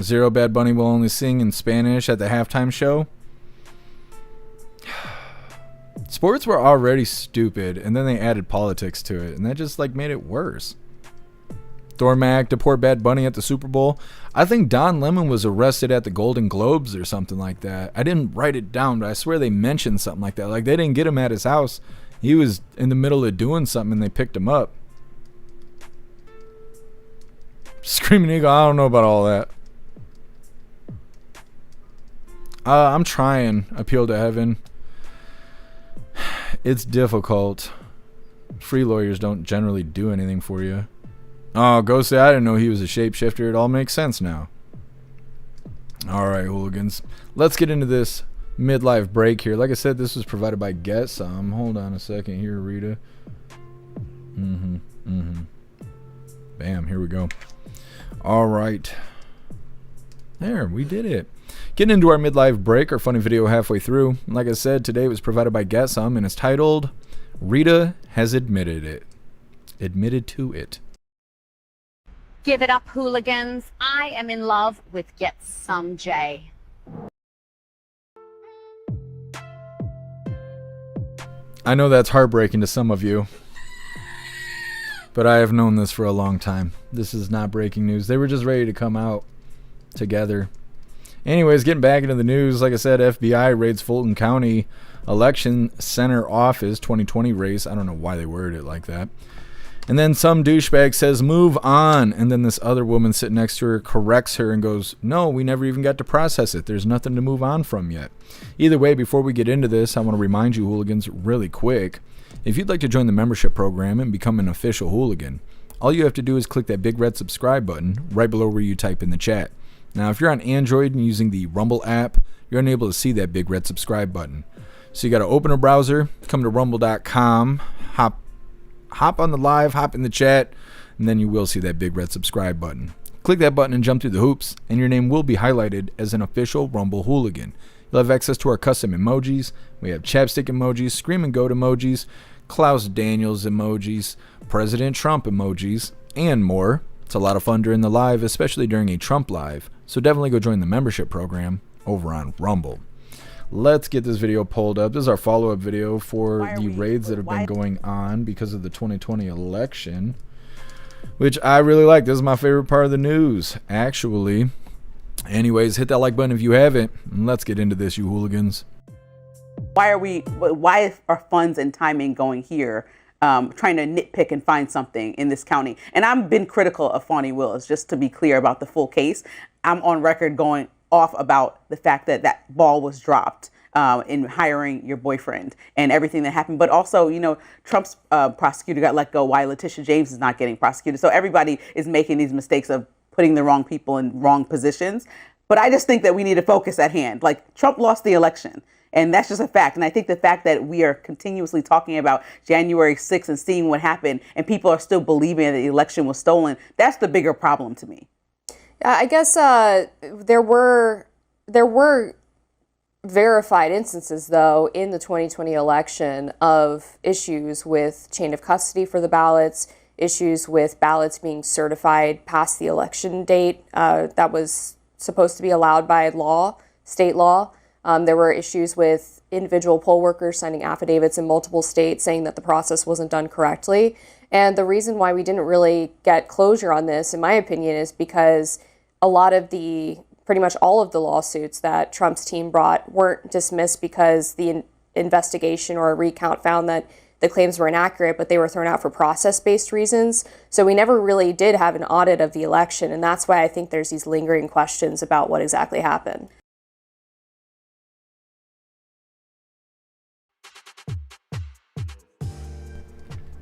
[SPEAKER 2] Zero Bad Bunny will only sing in Spanish at the halftime show. Sports were already stupid, and then they added politics to it, and that just like made it worse. Dormac to poor Bad Bunny at the Super Bowl. I think Don Lemon was arrested at the Golden Globes or something like that. I didn't write it down, but I swear they mentioned something like that. Like they didn't get him at his house. He was in the middle of doing something and they picked him up. Screaming Eagle, I don't know about all that. I'm trying Appeal to Heaven. It's difficult. Free lawyers don't generally do anything for you. Oh, Ghosty, I didn't know he was a shapeshifter. It all makes sense now. Alright, hooligans. Let's get into this midlife break here. Like I said, this was provided by Get Some. Hold on a second here, Rita. Bam, here we go. Alright. There, we did it. Getting into our midlife break, our funny video halfway through. Like I said, today it was provided by Get Some, and it's titled, Rita Has Admitted It. Admitted to it.
[SPEAKER 13] Give it up, hooligans. I am in love with Get Some J.
[SPEAKER 2] I know that's heartbreaking to some of you, but I have known this for a long time. This is not breaking news. They were just ready to come out together. Anyways, getting back into the news, like I said, FBI raids Fulton County Election Center Office 2020 race. I don't know why they worded it like that. And then some douchebag says, move on. And then this other woman sitting next to her corrects her and goes, no, we never even got to process it. There's nothing to move on from yet. Either way, before we get into this, I want to remind you, hooligans, really quick, if you'd like to join the membership program and become an official hooligan, all you have to do is click that big red subscribe button right below where you type in the chat. Now, if you're on Android and using the Rumble app, you're unable to see that big red subscribe button. So you got to open a browser, come to rumble.com, hop on the live, hop in the chat, and then you will see that big red subscribe button. Click that button and jump through the hoops, and your name will be highlighted as an official Rumble Hooligan. You'll have access to our custom emojis. We have chapstick emojis, scream and goat emojis, Klaus Daniels emojis, President Trump emojis, and more. It's a lot of fun during the live, especially during a Trump live. So definitely go join the membership program over on Rumble. Let's get this video pulled up. This is our follow-up video for the raids that have been going on because of the 2020 election, which I really like. This is my favorite part of the news, actually. Anyways, hit that like button if you haven't, and let's get into this, you hooligans.
[SPEAKER 14] Why are funds and timing going here, trying to nitpick and find something in this county? And I've been critical of Fani Willis, just to be clear about the full case. I'm on record going off about the fact that that ball was dropped in hiring your boyfriend and everything that happened. But also, you know, Trump's prosecutor got let go while Letitia James is not getting prosecuted. So everybody is making these mistakes of putting the wrong people in wrong positions. But I just think that we need to focus at hand. Like, Trump lost the election, and that's just a fact. And I think the fact that we are continuously talking about January 6th and seeing what happened, and people are still believing that the election was stolen, that's the bigger problem to me.
[SPEAKER 15] I guess there were verified instances, though, in the 2020 election of issues with chain of custody for the ballots, issues with ballots being certified past the election date that was supposed to be allowed by law, state law. There were issues with individual poll workers signing affidavits in multiple states saying that the process wasn't done correctly. And the reason why we didn't really get closure on this, in my opinion, is because a lot of pretty much all of the lawsuits that Trump's team brought weren't dismissed because the investigation or a recount found that the claims were inaccurate, but they were thrown out for process-based reasons. So we never really did have an audit of the election, and that's why I think there's these lingering questions about what exactly happened.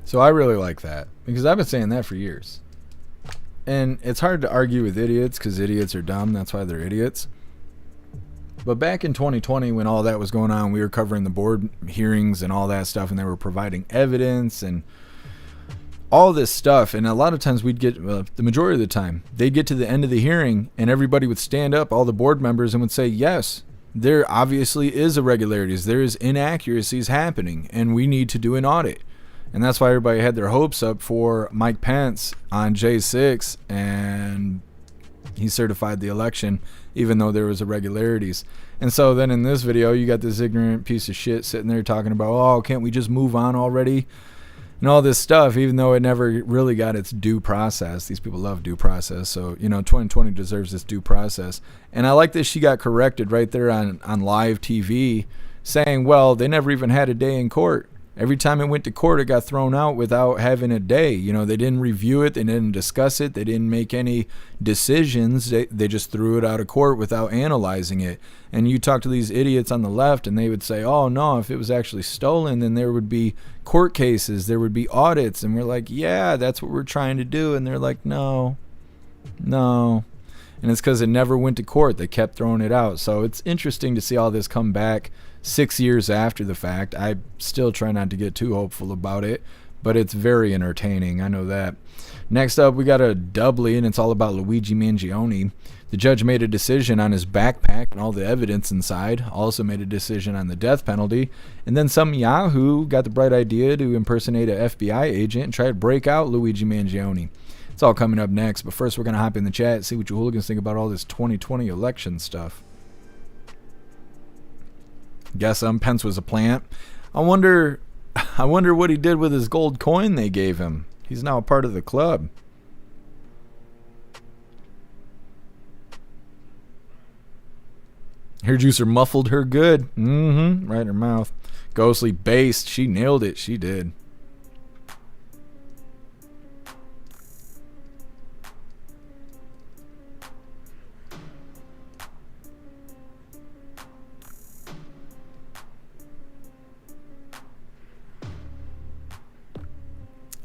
[SPEAKER 2] So I really like that, because I've been saying that for years. And it's hard to argue with idiots, because idiots are dumb. That's why they're idiots. But back in 2020, when all that was going on, we were covering the board hearings and all that stuff, and they were providing evidence and all this stuff. And a lot of times we'd get, the majority of the time, they'd get to the end of the hearing, and everybody would stand up, all the board members, and would say, yes, there obviously is irregularities. There is inaccuracies happening, and we need to do an audit. And that's why everybody had their hopes up for Mike Pence on J6, and he certified the election even though there was irregularities. And so then in this video, you got this ignorant piece of shit sitting there talking about, oh, can't we just move on already? And all this stuff, even though it never really got its due process. These people love due process. So, you know, 2020 deserves its due process. And I like that she got corrected right there on live TV, saying, well, they never even had a day in court. Every time it went to court, it got thrown out without having a day. You know, they didn't review it. They didn't discuss it. They didn't make any decisions. They just threw it out of court without analyzing it. And you talk to these idiots on the left, and they would say, oh, no, if it was actually stolen, then there would be court cases. There would be audits. And we're like, yeah, that's what we're trying to do. And they're like, no. And it's because it never went to court. They kept throwing it out. So it's interesting to see all this come back 6 years after the fact. I still try not to get too hopeful about it, but it's very entertaining. I know that. Next up, we got a doubly, and it's all about Luigi Mangione. The judge made a decision on his backpack and all the evidence inside, also made a decision on the death penalty, and then some yahoo got the bright idea to impersonate an FBI agent and try to break out Luigi Mangione. It's all coming up next, but first we're going to hop in the chat, see what you hooligans think about all this 2020 election stuff. Guess Pence was a plant. I wonder what he did with his gold coin they gave him. He's now a part of the club. Hair juicer muffled her good. Right in her mouth. Ghostly based. She nailed it. She did.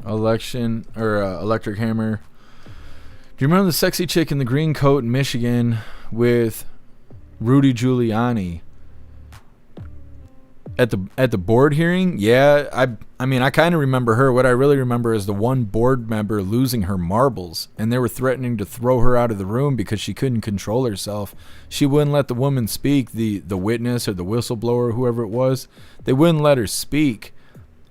[SPEAKER 2] Electric hammer. Do you remember the sexy chick in the green coat in Michigan with Rudy Giuliani? At the board hearing, yeah, I mean, I kind of remember her. What I really remember is the one board member losing her marbles, and they were threatening to throw her out of the room because she couldn't control herself. She wouldn't let the woman speak, the witness or the whistleblower, whoever it was. They wouldn't let her speak.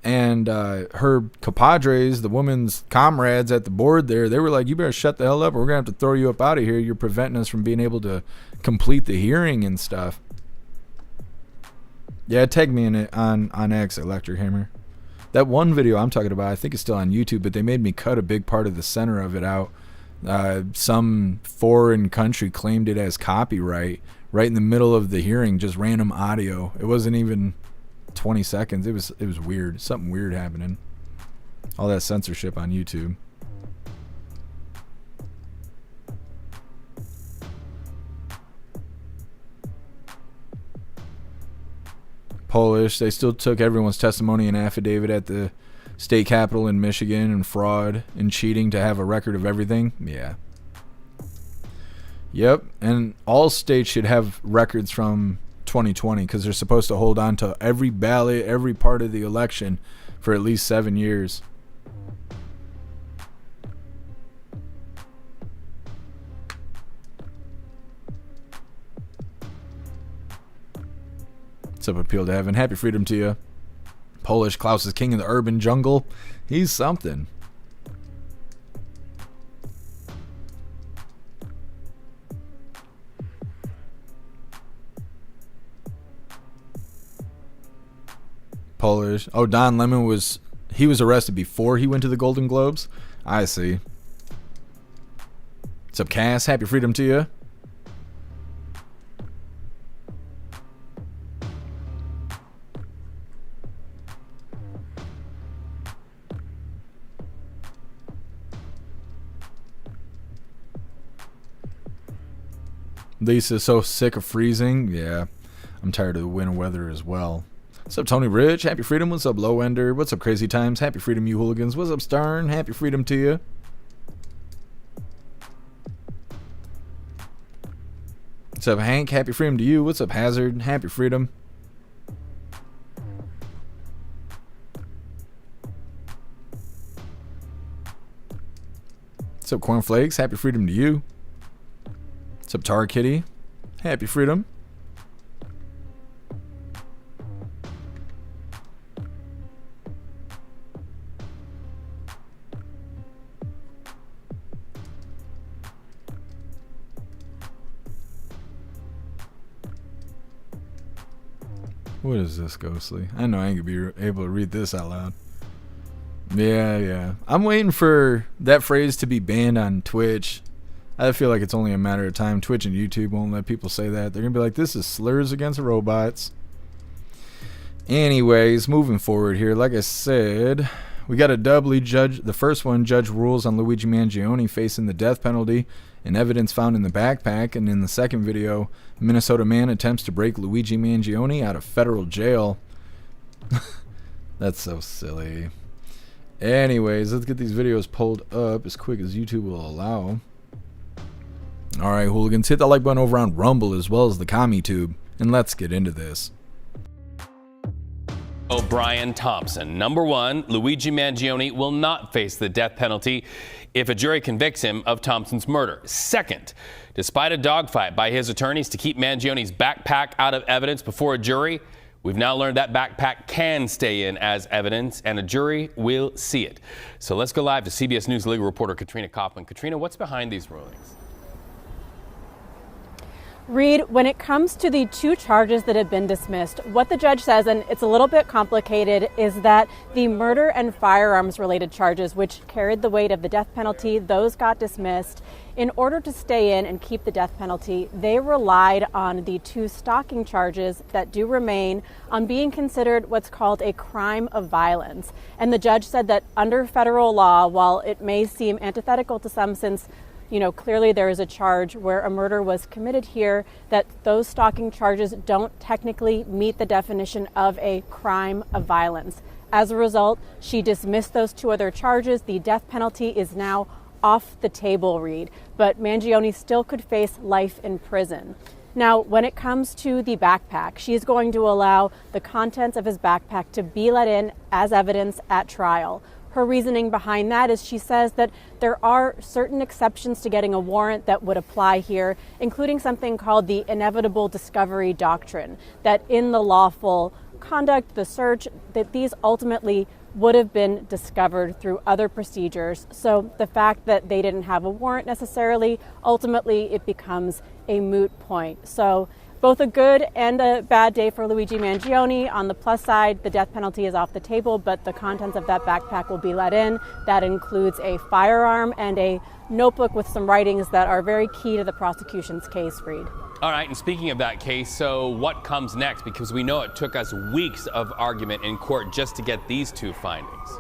[SPEAKER 2] And her compadres, the woman's comrades at the board there, they were like, you better shut the hell up or we're going to have to throw you up out of here. You're preventing us from being able to complete the hearing and stuff. Yeah, tag me in it on X, Electric Hammer. That one video I'm talking about, I think it's still on YouTube, but they made me cut a big part of the center of it out. Some foreign country claimed it as copyright right in the middle of the hearing, just random audio. It wasn't even 20 seconds. It was weird. Something weird happening. All that censorship on YouTube. Polish, they still took everyone's testimony and affidavit at the state capitol in Michigan and fraud and cheating to have a record of everything. Yeah. Yep, and all states should have records from 2020 because they're supposed to hold on to every ballot, every part of the election for at least 7 years. What's up, Appeal to Heaven? Happy freedom to you. Polish Klaus is king of the urban jungle. He's something. Polish. Oh, Don Lemon was arrested before he went to the Golden Globes. I see. What's up, Cass? Happy freedom to you. Lisa's so sick of freezing. Yeah, I'm tired of the winter weather as well. What's up, Tony Rich? Happy freedom. What's up, Low Ender? What's up, Crazy Times? Happy freedom, you hooligans. What's up, Starn? Happy freedom to you. What's up, Hank? Happy freedom to you. What's up, Hazard? Happy freedom. What's up, Cornflakes? Happy freedom to you. What's up, Tar Kitty? Happy freedom. What is this, Ghostly? I know I ain't gonna be able to read this out loud. Yeah. I'm waiting for that phrase to be banned on Twitch. I feel like it's only a matter of time. Twitch and YouTube won't let people say that. They're going to be like, this is slurs against robots. Anyways, moving forward here. Like I said, we got a doubly judge. The first one, judge rules on Luigi Mangione facing the death penalty and evidence found in the backpack. And in the second video, Minnesota man attempts to break Luigi Mangione out of federal jail. That's so silly. Anyways, let's get these videos pulled up as quick as YouTube will allow. Alright, hooligans, hit that like button over on Rumble as well as the CommuTube, and let's get into this.
[SPEAKER 16] O'Brien Thompson. Number one, Luigi Mangione will not face the death penalty if a jury convicts him of Thompson's murder. Second, despite a dogfight by his attorneys to keep Mangione's backpack out of evidence before a jury, we've now learned that backpack can stay in as evidence, and a jury will see it. So let's go live to CBS News legal reporter Katrina Kaufman. Katrina, what's behind these rulings?
[SPEAKER 17] Reed, when it comes to the two charges that have been dismissed, what the judge says, and it's a little bit complicated, is that the murder and firearms related charges, which carried the weight of the death penalty, those got dismissed. In order to stay in and keep the death penalty, they relied on the two stalking charges that do remain on being considered what's called a crime of violence. And the judge said that under federal law, while it may seem antithetical to some since clearly there is a charge where a murder was committed here, that those stalking charges don't technically meet the definition of a crime of violence. As a result, she dismissed those two other charges. The death penalty is now off the table, Reed, but Mangione still could face life in prison. Now, when it comes to the backpack, she's going to allow the contents of his backpack to be let in as evidence at trial. Her reasoning behind that is she says that there are certain exceptions to getting a warrant that would apply here, including something called the inevitable discovery doctrine, that in the lawful conduct, the search, that these ultimately would have been discovered through other procedures. So the fact that they didn't have a warrant necessarily, ultimately it becomes a moot point. So both a good and a bad day for Luigi Mangione. On the plus side, the death penalty is off the table, but the contents of that backpack will be let in. That includes a firearm and a notebook with some writings that are very key to the prosecution's case, Reed.
[SPEAKER 16] All right, and speaking of that case, so what comes next? Because we know it took us weeks of argument in court just to get these two findings.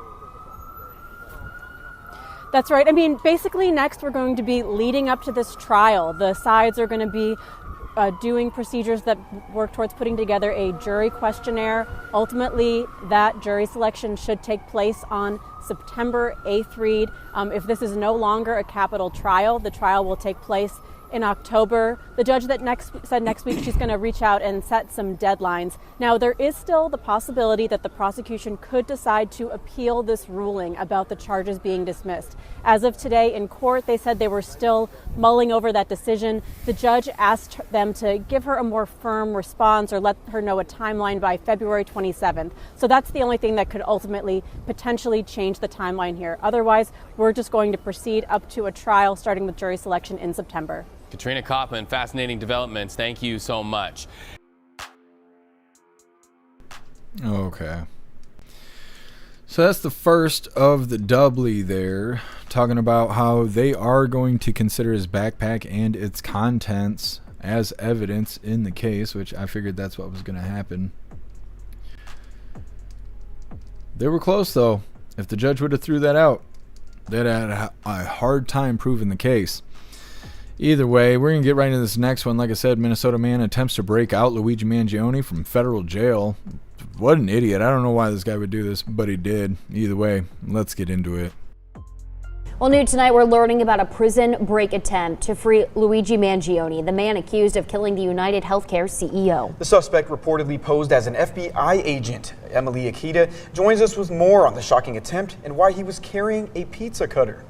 [SPEAKER 17] That's right. I mean, basically next we're going to be leading up to this trial. The sides are going to be doing procedures that work towards putting together a jury questionnaire. Ultimately, that jury selection should take place on September 8th, Reed. If this is no longer a capital trial, the trial will take place in October. The judge that said next week she's going to reach out and set some deadlines. Now, there is still the possibility that the prosecution could decide to appeal this ruling about the charges being dismissed. As of today in court, they said they were still mulling over that decision. The judge asked them to give her a more firm response or let her know a timeline by February 27th. So that's the only thing that could ultimately potentially change the timeline here. Otherwise, we're just going to proceed up to a trial starting with jury selection in September.
[SPEAKER 16] Katrina Kaufman, fascinating developments. Thank you so much.
[SPEAKER 2] Okay. So that's the first of the doubly there, talking about how they are going to consider his backpack and its contents as evidence in the case, which I figured that's what was going to happen. They were close, though. If the judge would have threw that out, they'd had a hard time proving the case. Either way, we're going to get right into this next one. Like I said, Minnesota man attempts to break out Luigi Mangione from federal jail. What an idiot. I don't know why this guy would do this, but he did. Either way, let's get into it.
[SPEAKER 18] Well, new tonight, we're learning about a prison break attempt to free Luigi Mangione, the man accused of killing the United Healthcare CEO.
[SPEAKER 19] The suspect reportedly posed as an FBI agent. Emily Akita joins us with more on the shocking attempt and why he was carrying a pizza cutter.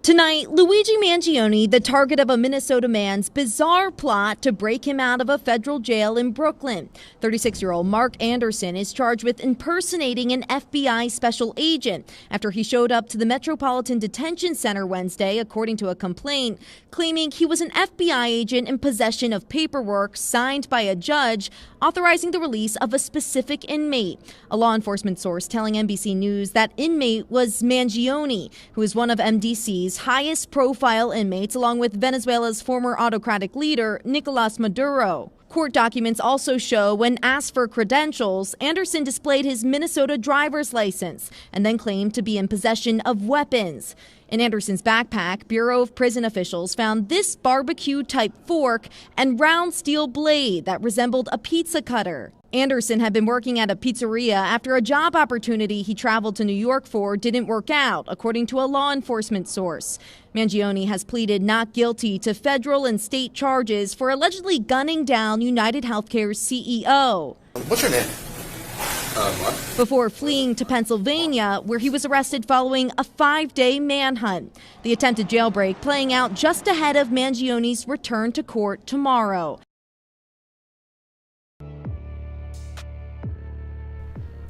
[SPEAKER 20] Tonight, Luigi Mangione, the target of a Minnesota man's bizarre plot to break him out of a federal jail in Brooklyn. 36-year-old Mark Anderson is charged with impersonating an FBI special agent after he showed up to the Metropolitan Detention Center Wednesday, according to a complaint, claiming he was an FBI agent in possession of paperwork signed by a judge authorizing the release of a specific inmate. A law enforcement source telling NBC News that inmate was Mangione, who is one of MDC's highest profile inmates, along with Venezuela's former autocratic leader, Nicolas Maduro. Court documents also show when asked for credentials, Anderson displayed his Minnesota driver's license and then claimed to be in possession of weapons. In Anderson's backpack, Bureau of Prison officials found this barbecue-type fork and round steel blade that resembled a pizza cutter. Anderson had been working at a pizzeria after a job opportunity he traveled to New York for didn't work out, according to a law enforcement source. Mangione has pleaded not guilty to federal and state charges for allegedly gunning down United Healthcare's CEO.
[SPEAKER 21] What's your name? What?
[SPEAKER 20] Before fleeing to Pennsylvania, where he was arrested following a 5-day manhunt. The attempted jailbreak playing out just ahead of Mangione's return to court tomorrow.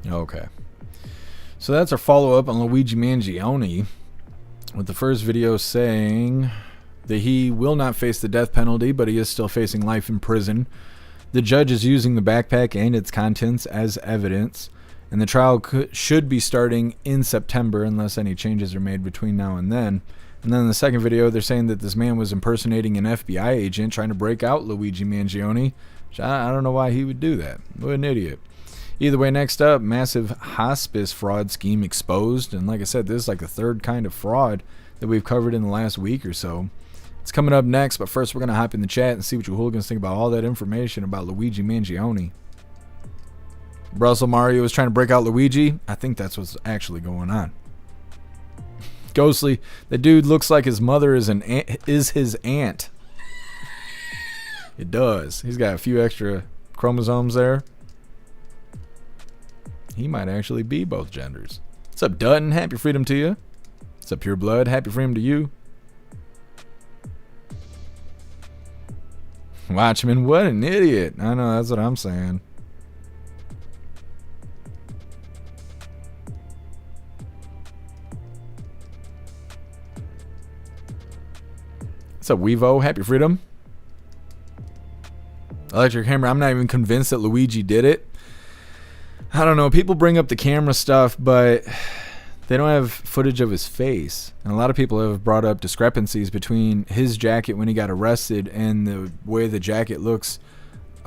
[SPEAKER 2] Okay. So that's our follow-up on Luigi Mangione, with the first video saying that he will not face the death penalty, but he is still facing life in prison. The judge is using the backpack and its contents as evidence, and the trial should be starting in September unless any changes are made between now and then. And then in the second video, they're saying that this man was impersonating an FBI agent trying to break out Luigi Mangione. Which I don't know why he would do that. What an idiot. Either way, next up, massive hospice fraud scheme exposed. And like I said, this is like the third kind of fraud that we've covered in the last week or so. It's coming up next, but first we're going to hop in the chat and see what you hooligans think about all that information about Luigi Mangione. Brussels Mario is trying to break out Luigi. I think that's what's actually going on. Ghostly, the dude looks like his mother is his aunt. It does. He's got a few extra chromosomes there. He might actually be both genders. What's up, Dutton? Happy freedom to you. What's up, Pure Blood? Happy freedom to you. Watchman, what an idiot. I know, that's what I'm saying. What's up, Weevo? Happy freedom. Electric Hammer, I'm not even convinced that Luigi did it. I don't know. People bring up the camera stuff, but they don't have footage of his face. And a lot of people have brought up discrepancies between his jacket when he got arrested and the way the jacket looks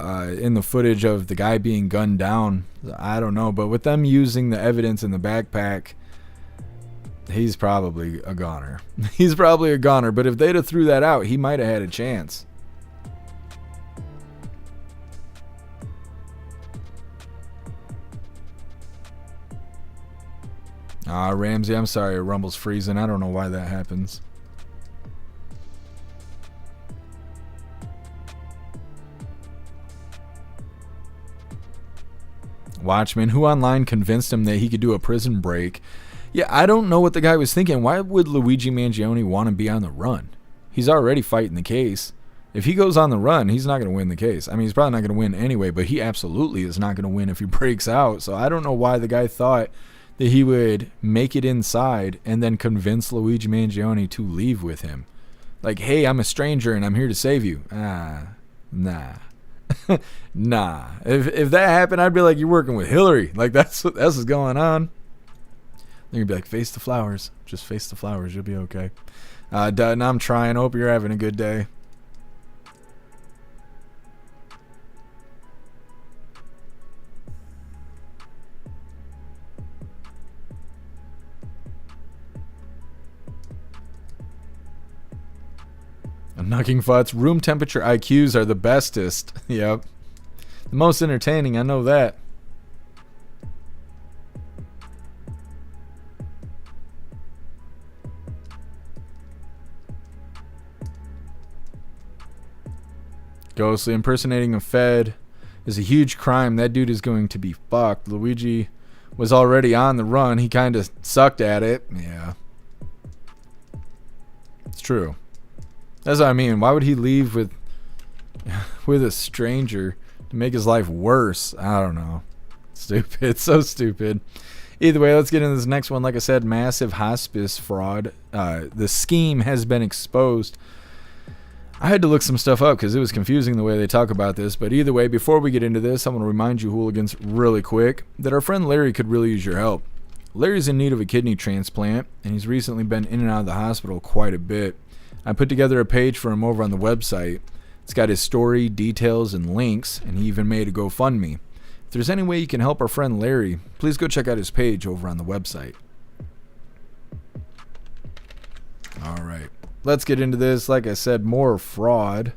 [SPEAKER 2] in the footage of the guy being gunned down. I don't know. But with them using the evidence in the backpack, he's probably a goner. He's probably a goner. But if they'd have threw that out, he might have had a chance. Ramsey, I'm sorry, Rumble's freezing. I don't know why that happens. Watchman, who online convinced him that he could do a prison break? Yeah, I don't know what the guy was thinking. Why would Luigi Mangione want to be on the run? He's already fighting the case. If he goes on the run, he's not going to win the case. I mean, he's probably not going to win anyway, but he absolutely is not going to win if he breaks out. So I don't know why the guy thought that he would make it inside and then convince Luigi Mangione to leave with him. Like, hey, I'm a stranger and I'm here to save you. Nah. Nah. If that happened, I'd be like, you're working with Hillary. Like, that's what's going on. They're going to be like, face the flowers. Just face the flowers. You'll be okay. Dutton, I'm trying. Hope you're having a good day. Knocking Futs, room temperature IQs are the bestest. Yep. The most entertaining, I know that. Ghostly, impersonating a Fed is a huge crime. That dude is going to be fucked. Luigi was already on the run. He kind of sucked at it. Yeah. It's true. That's what I mean. Why would he leave with a stranger to make his life worse? I don't know. Stupid. So stupid. Either way, let's get into this next one. Like I said, massive hospice fraud. The scheme has been exposed. I had to look some stuff up because it was confusing the way they talk about this. But either way, before we get into this, I want to remind you hooligans really quick that our friend Larry could really use your help. Larry's in need of a kidney transplant, and he's recently been in and out of the hospital quite a bit. I put together a page for him over on the website. It's got his story, details, and links, and he even made a GoFundMe. If there's any way you can help our friend Larry, please go check out his page over on the website. All right, let's get into this. Like I said, more fraud.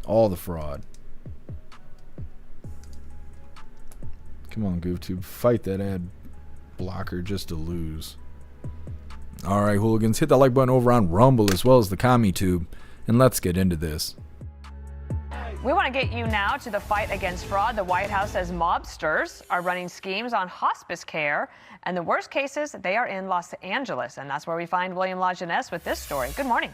[SPEAKER 2] All the fraud. Come on, GoofTube. Fight that ad blocker just to lose. All right, hooligans, hit that like button over on Rumble as well as the CommuTube, and let's get into this.
[SPEAKER 1] We want to get you now to the fight against fraud. The White House says mobsters are running schemes on hospice care, and the worst cases, they are in Los Angeles, and that's where we find William LaJeunesse with this story. Good morning.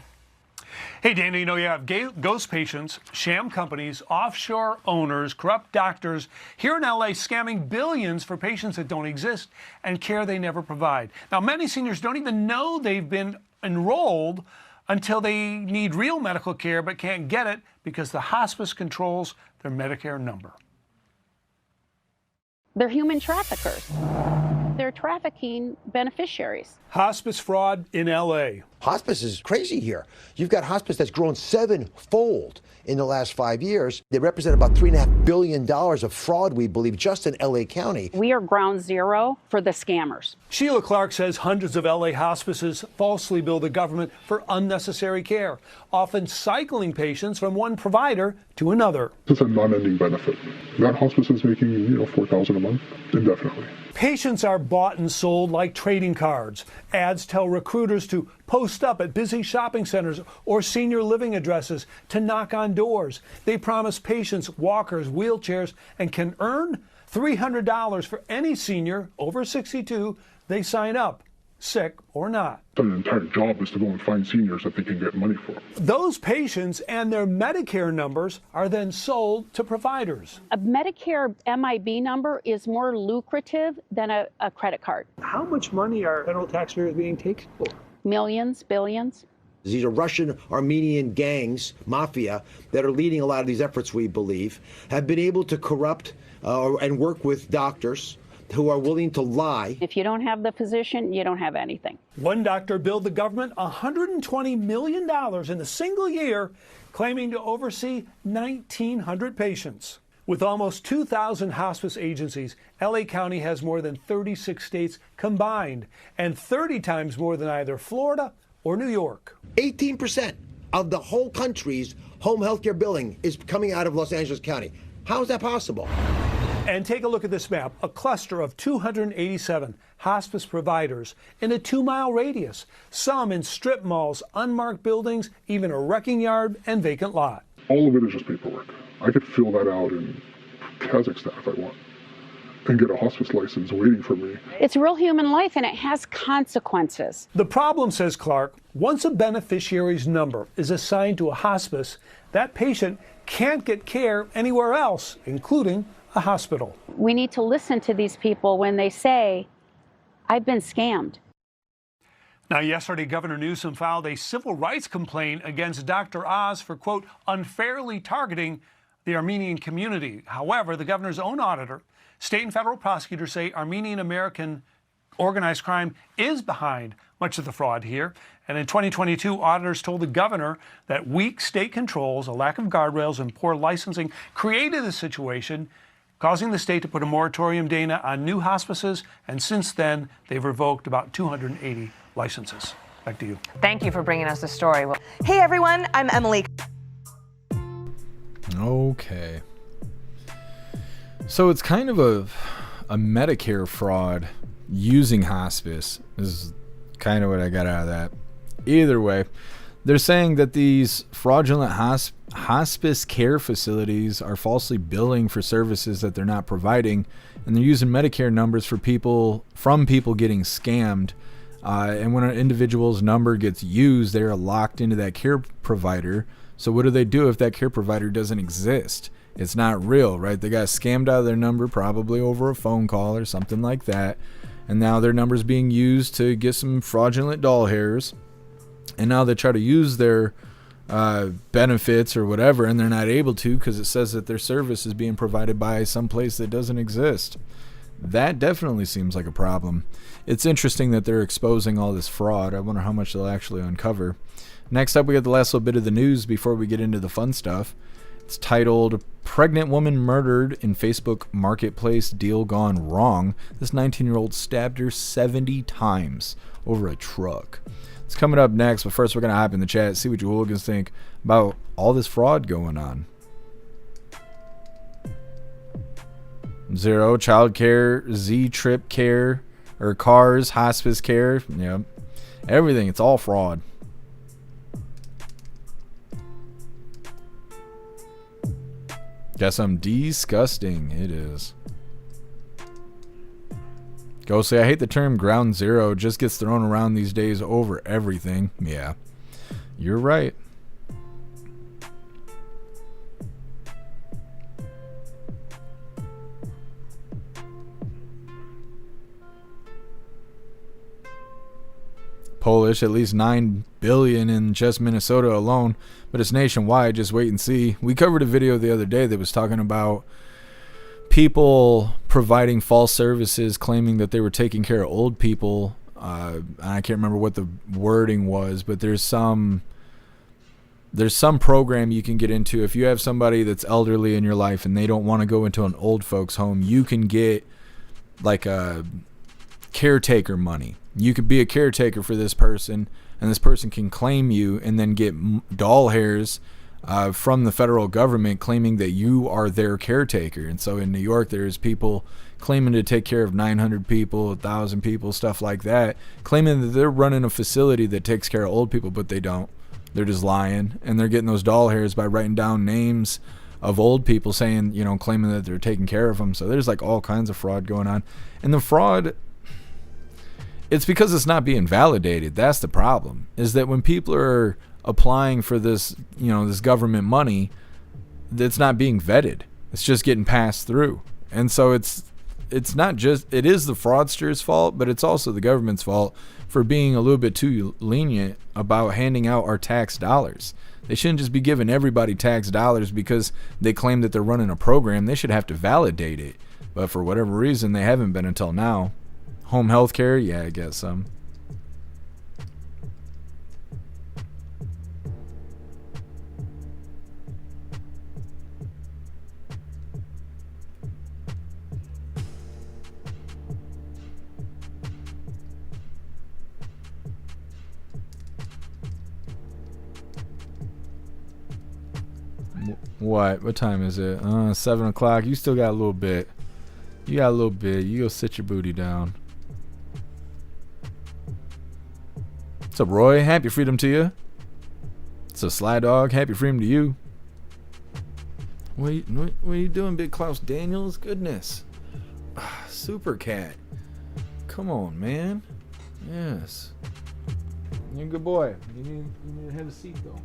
[SPEAKER 22] Hey, Dana, you know, you have ghost patients, sham companies, offshore owners, corrupt doctors here in L.A. scamming billions for patients that don't exist and care they never provide. Now, many seniors don't even know they've been enrolled until they need real medical care but can't get it because the hospice controls their Medicare number.
[SPEAKER 23] They're human traffickers. They're trafficking beneficiaries.
[SPEAKER 22] Hospice fraud in L.A.
[SPEAKER 24] Hospice is crazy here. You've got hospice that's grown 7-fold in the last 5 years. They represent about $3.5 billion of fraud, we believe, just in L.A. County.
[SPEAKER 23] We are ground zero for the scammers.
[SPEAKER 22] Sheila Clark says hundreds of L.A. hospices falsely bill the government for unnecessary care, often cycling patients from one provider to another.
[SPEAKER 25] It's a non-ending benefit. That hospice is making, $4,000 a month indefinitely.
[SPEAKER 22] Patients are bought and sold like trading cards. Ads tell recruiters to post up at busy shopping centers or senior living addresses to knock on doors. They promise patients walkers, wheelchairs, and can earn $300 for any senior over 62 they sign up, sick or not.
[SPEAKER 3] Their entire job is to go and find seniors that they can get money for.
[SPEAKER 22] Those patients and their Medicare numbers are then sold to providers.
[SPEAKER 23] A Medicare MIB number is more lucrative than a credit card.
[SPEAKER 22] How much money are federal taxpayers being taken for?
[SPEAKER 23] Millions, billions.
[SPEAKER 24] These are Russian Armenian gangs, mafia, that are leading a lot of these efforts, we believe, have been able to corrupt and work with doctors who are willing to lie.
[SPEAKER 23] If you don't have the physician, you don't have anything.
[SPEAKER 22] One doctor billed the government $120 million in a single year, claiming to oversee 1,900 patients. With almost 2,000 hospice agencies, LA County has more than 36 states combined, and 30 times more than either Florida or New York.
[SPEAKER 24] 18% of the whole country's home health care billing is coming out of Los Angeles County. How is that possible?
[SPEAKER 22] And take a look at this map, a cluster of 287 hospice providers in a 2-mile radius, some in strip malls, unmarked buildings, even a wrecking yard and vacant lot.
[SPEAKER 3] All of it is just paperwork. I could fill that out in Kazakhstan if I want and get a hospice license waiting for me.
[SPEAKER 23] It's real human life and it has consequences.
[SPEAKER 22] The problem, says Clark, once a beneficiary's number is assigned to a hospice, that patient can't get care anywhere else, including a hospital.
[SPEAKER 23] We need to listen to these people when they say, I've been scammed.
[SPEAKER 22] Now, yesterday, Governor Newsom filed a civil rights complaint against Dr. Oz for, quote, unfairly targeting the Armenian community. However, the governor's own auditor, state and federal prosecutors say Armenian American organized crime is behind much of the fraud here. And in 2022, auditors told the governor that weak state controls, a lack of guardrails, and poor licensing created a situation causing the state to put a moratorium, Dana, on new hospices. And since then, they've revoked about 280 licenses. Back to you.
[SPEAKER 1] Thank you for bringing us the story.
[SPEAKER 4] Hey, everyone. I'm Emily.
[SPEAKER 2] Okay. So it's kind of a Medicare fraud using hospice is kind of what I got out of that. Either way, they're saying that these fraudulent hospice care facilities are falsely billing for services that they're not providing, and they're using Medicare numbers from people getting scammed. And when an individual's number gets used, they're locked into that care provider. So what do they do if that care provider doesn't exist? It's not real, right? They got scammed out of their number, probably over a phone call or something like that. And now their number's being used to get some fraudulent doll hairs. And now they try to use their benefits or whatever, and they're not able to because it says that their service is being provided by some place that doesn't exist. That definitely seems like a problem. It's interesting that they're exposing all this fraud. I wonder how much they'll actually uncover. Next up, we got the last little bit of the news before we get into the fun stuff. It's titled, Pregnant Woman Murdered in Facebook Marketplace Deal Gone Wrong. This 19-year-old stabbed her 70 times over a truck. It's coming up next, but first we're going to hop in the chat, see what you hooligans think about all this fraud going on. Zero, child care, Z-Trip care, or cars, hospice care. Yep. Everything, it's all fraud. Got some disgusting. It is. Ghostly, I hate the term ground zero. It just gets thrown around these days over everything. Yeah, you're right. Polish, at least 9 billion in just Minnesota alone, but it's nationwide. Just wait and see. We covered a video the other day that was talking about people providing false services, claiming that they were taking care of old people. I can't remember what the wording was, but there's some program you can get into. If you have somebody that's elderly in your life and they don't want to go into an old folks home, you can get like a caretaker money. You could be a caretaker for this person, and this person can claim you and then get doll hairs from the federal government claiming that you are their caretaker. And so in New York, there's people claiming to take care of 900 people, 1,000 people, stuff like that, claiming that they're running a facility that takes care of old people, but they don't. They're just lying, and they're getting those doll hairs by writing down names of old people saying, you know, claiming that they're taking care of them. So there's like all kinds of fraud going on. And the fraud, it's because it's not being validated. That's the problem, is that when people are applying for this, you know, this government money, it's not being vetted. It's just getting passed through. And so it's not just, it is the fraudster's fault, but it's also the government's fault for being a little bit too lenient about handing out our tax dollars. They shouldn't just be giving everybody tax dollars because they claim that they're running a program. They should have to validate it. But for whatever reason, they haven't been until now. Home health care? Yeah, I guess some. What time is it? 7 o'clock. You still got a little bit. You got a little bit. You go sit your booty down. What's up, Roy? Happy freedom to you. What's up, Sly Dog? Happy freedom to you. What are you doing, Big Klaus Daniels? Goodness. Super Cat. Come on, man. Yes. You're a good boy. You need to have a seat, though.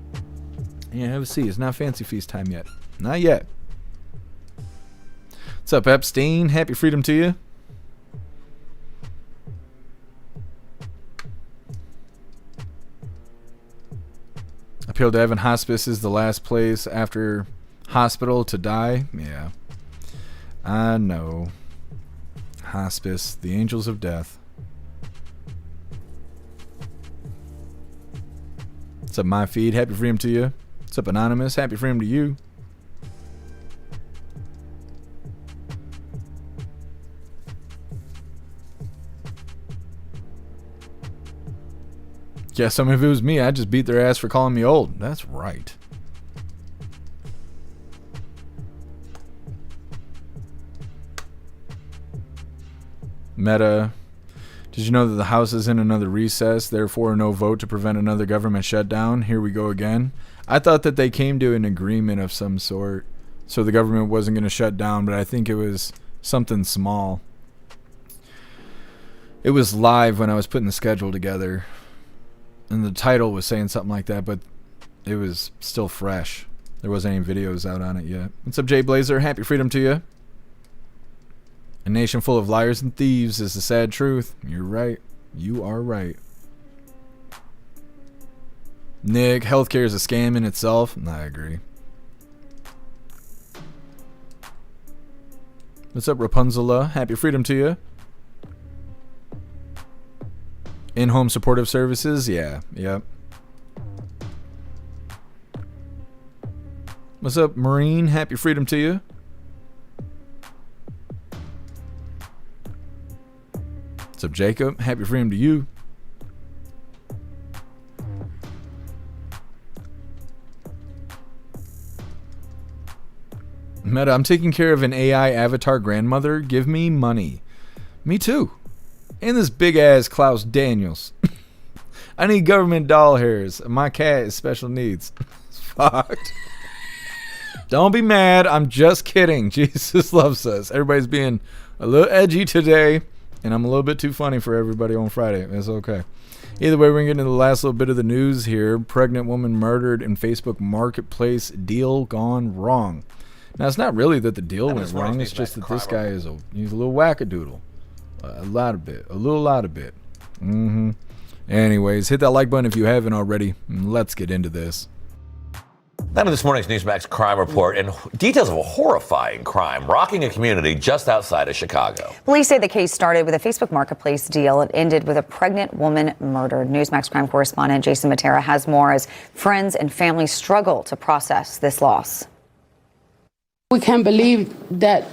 [SPEAKER 2] Yeah, have a seat. It's not fancy feast time yet. Not yet. What's up, Epstein? Happy freedom to you. Appeal to Evan, hospice is the last place after hospital to die. Yeah. I know. Hospice, the angels of death. What's up, my feed? Happy freedom to you. What's up, Anonymous? Happy freedom to you. Yeah, if it was me, I'd just beat their ass for calling me old. That's right. Meta. Did you know that the House is in another recess, therefore no vote to prevent another government shutdown? Here we go again. I thought that they came to an agreement of some sort, so the government wasn't going to shut down, but I think it was something small. It was live when I was putting the schedule together, and the title was saying something like that, but it was still fresh. There wasn't any videos out on it yet. What's up, Jay Blazer? Happy freedom to you. A nation full of liars and thieves is the sad truth. You're right. You are right. Nick, healthcare is a scam in itself. I agree. What's up, Rapunzela? Happy freedom to you. In-home supportive services? Yeah. Yep. What's up, Marine? Happy freedom to you. What's up, Jacob? Happy freedom to you. Meta, I'm taking care of an AI avatar grandmother. Give me money. Me too. And this big ass Klaus Daniels. I need government doll hairs. My cat is special needs. It's fucked. Don't be mad. I'm just kidding. Jesus loves us. Everybody's being a little edgy today, and I'm a little bit too funny for everybody on Friday. It's okay. Either way, we're going to get into the last little bit of the news here. Pregnant woman murdered in Facebook Marketplace. Deal gone wrong. Now, it's not really that the deal went wrong. It's just that this guy is he's a little wackadoodle. A lot of bit. Anyways, hit that like button if you haven't already. Let's get into this.
[SPEAKER 5] Now to this morning's Newsmax crime report and details of a horrifying crime rocking a community just outside of Chicago.
[SPEAKER 6] Police say the case started with a Facebook Marketplace deal. It ended with a pregnant woman murdered. Newsmax crime correspondent Jason Matera has more as friends and family struggle to process this loss.
[SPEAKER 8] We can't believe that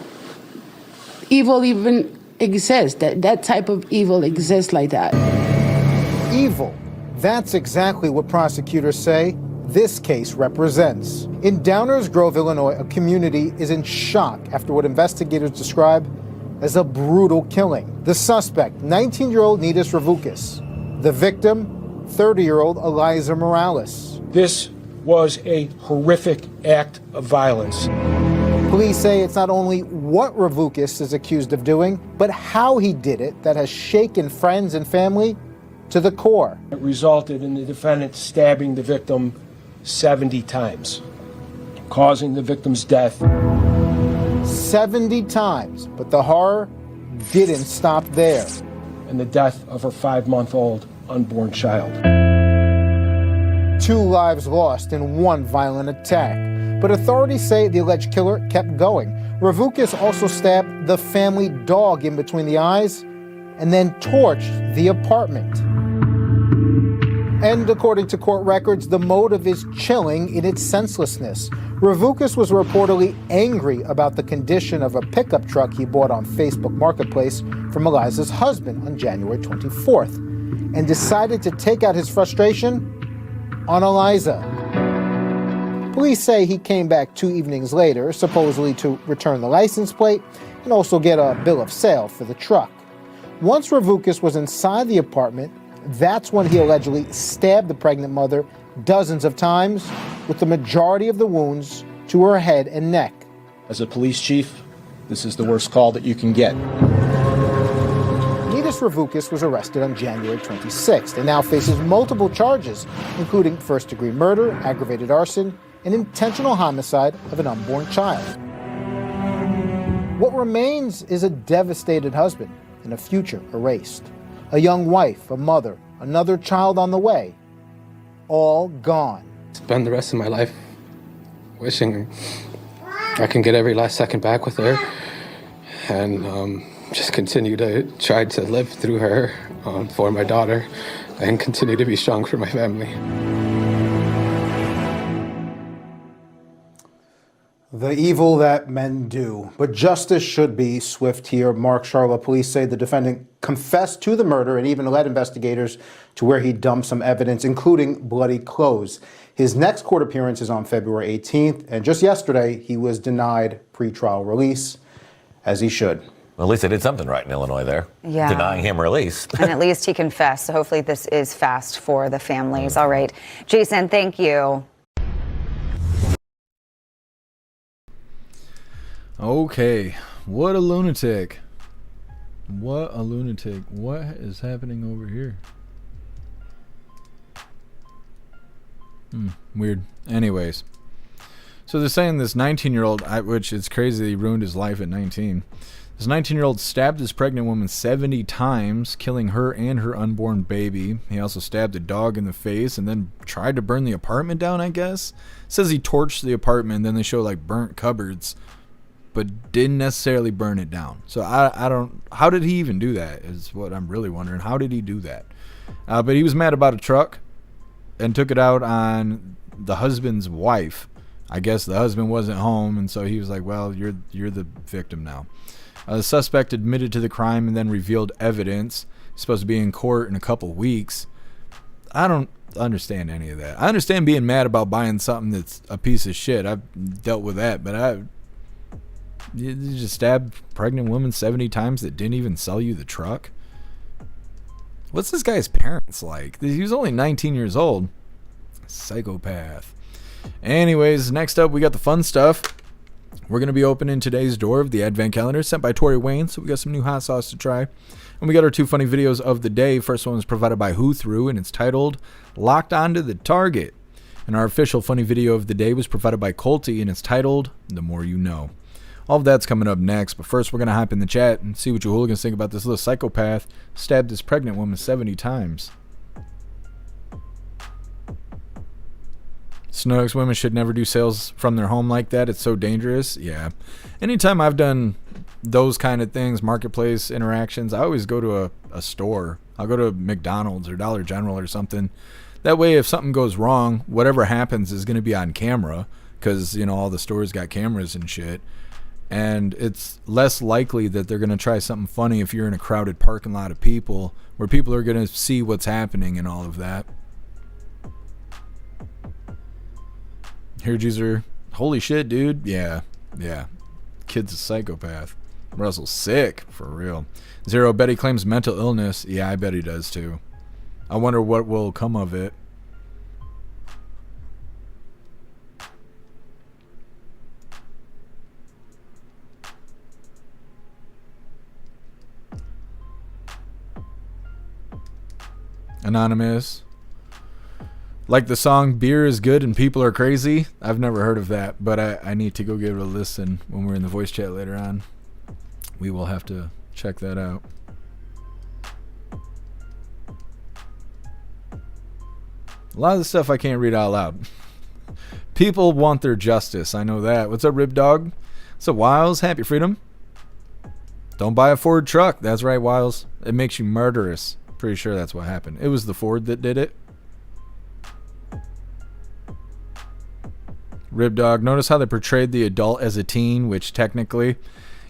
[SPEAKER 8] evil even exists, that type of evil exists like that.
[SPEAKER 9] Evil. That's exactly what prosecutors say
[SPEAKER 7] this case represents. In Downers Grove, Illinois, a community is in shock after what investigators describe as a brutal killing. The suspect, 19-year-old Nipah Ravukis. The victim, 30-year-old Eliza Morales.
[SPEAKER 9] This was a horrific act of violence.
[SPEAKER 7] Police say it's not only what Ravukis is accused of doing, but how he did it that has shaken friends and family to the core.
[SPEAKER 9] It resulted in the defendant stabbing the victim 70 times, causing the victim's death.
[SPEAKER 7] 70 times, but the horror didn't stop there.
[SPEAKER 9] And the death of her 5-month-old unborn child.
[SPEAKER 7] 2 lives lost in one violent attack. But authorities say the alleged killer kept going. Ravukis also stabbed the family dog in between the eyes and then torched the apartment. And according to court records, the motive is chilling in its senselessness. Ravukis was reportedly angry about the condition of a pickup truck he bought on Facebook Marketplace from Eliza's husband on January 24th and decided to take out his frustration on Eliza. Police say he came back 2 evenings later, supposedly to return the license plate and also get a bill of sale for the truck. Once Ravukis was inside the apartment, that's when he allegedly stabbed the pregnant mother dozens of times, with the majority of the wounds to her head and neck.
[SPEAKER 9] As a police chief, this is the worst call that you can get.
[SPEAKER 7] Nipah Ravukis was arrested on January 26th and now faces multiple charges, including first-degree murder, aggravated arson, and intentional homicide of an unborn child. What remains is a devastated husband and a future erased. A young wife, a mother, another child on the way, all gone.
[SPEAKER 10] Spend the rest of my life wishing I can get every last second back with her and just continue to try to live through her for my daughter and continue to be strong for my family.
[SPEAKER 7] The evil that men do. But justice should be swift here. Mark Charlotte, police say the defendant confessed to the murder and even led investigators to where he dumped some evidence, including bloody clothes. His next court appearance is on February 18th, and just yesterday he was denied pretrial release, as he should.
[SPEAKER 5] Well, at least they did something right in Illinois there.
[SPEAKER 6] Yeah.
[SPEAKER 5] Denying him release.
[SPEAKER 6] And at least he confessed, so hopefully this is fast for the families. All right. Jason, thank you.
[SPEAKER 2] Okay, what a lunatic. What a lunatic. What is happening over here? Weird. Anyways. So they're saying this 19-year-old, which is crazy that he ruined his life at 19. This 19-year-old stabbed his pregnant woman 70 times, killing her and her unborn baby. He also stabbed a dog in the face and then tried to burn the apartment down, I guess. It says he torched the apartment, and then they show like burnt cupboards, but didn't necessarily burn it down. So I don't, how did he even do that is what I'm really wondering. How did he do that? But he was mad about a truck and took it out on the husband's wife. I guess the husband wasn't home, and so he was like, well, you're the victim now. The suspect admitted to the crime and then revealed evidence. He's supposed to be in court in a couple weeks. I don't understand any of that. I understand being mad about buying something that's a piece of shit. I've dealt with that, but you just stabbed pregnant women 70 times that didn't even sell you the truck? What's this guy's parents like? He was only 19 years old. Psychopath. Anyways, next up we got the fun stuff. We're going to be opening today's door of the Advent calendar sent by Tori Wayne, so we got some new hot sauce to try. And we got our 2 funny videos of the day. First one was provided by Who Through, and it's titled Locked Onto the Target. And our official funny video of the day was provided by Colty, and it's titled The More You Know. All of that's coming up next, but first we're going to hop in the chat and see what you hooligans think about this little psychopath stabbed this pregnant woman 70 times. Snooks, women should never do sales from their home like that. It's so dangerous. Yeah. Anytime I've done those kind of things, marketplace interactions, I always go to a store. I'll go to McDonald's or Dollar General or something. That way, if something goes wrong, whatever happens is going to be on camera because, you know, all the stores got cameras and shit. And it's less likely that they're going to try something funny if you're in a crowded parking lot of people where people are going to see what's happening and all of that. Here, Jeezer. Holy shit, dude. Yeah. Kid's a psychopath. Russell's sick, for real. Zero, Betty claims mental illness. Yeah, I bet he does too. I wonder what will come of it. Anonymous. Like the song Beer is Good and People Are Crazy? I've never heard of that, but I need to go give it a listen when we're in the voice chat later on. We will have to check that out. A lot of the stuff I can't read out loud. People want their justice. I know that. What's up, Rib Dog? What's up, Wiles? Happy Freedom. Don't buy a Ford truck. That's right, Wiles. It makes you murderous. Pretty sure that's what happened. It was the Ford that did it. Rib Dog. Notice how they portrayed the adult as a teen, which technically,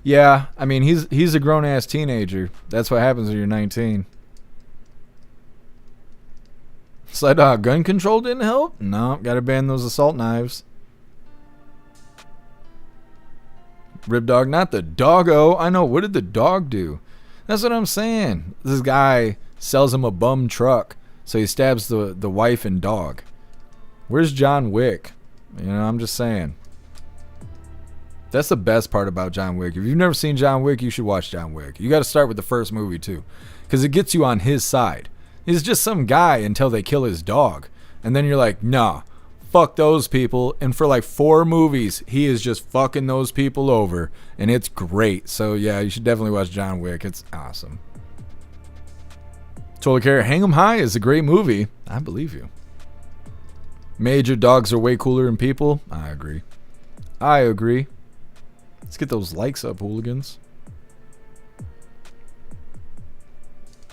[SPEAKER 2] yeah, I mean, he's a grown-ass teenager. That's what happens when you're 19. Sled Dog. Gun control didn't help? No, gotta ban those assault knives. Rib Dog. Not the doggo. I know. What did the dog do? That's what I'm saying. This guy sells him a bum truck, so he stabs the wife and dog. Where's John Wick? You know, I'm just saying. That's the best part about John Wick. If you've never seen John Wick, you should watch John Wick. You got to start with the first movie too, because it gets you on his side. He's just some guy until they kill his dog, and then you're like, nah, fuck those people. And for like 4 movies, he is just fucking those people over, and it's great. So yeah, you should definitely watch John Wick. It's awesome. Totally Care. Hang 'em High is a great movie. I believe you. Major dogs are way cooler than people. I agree. Let's get those likes up, hooligans.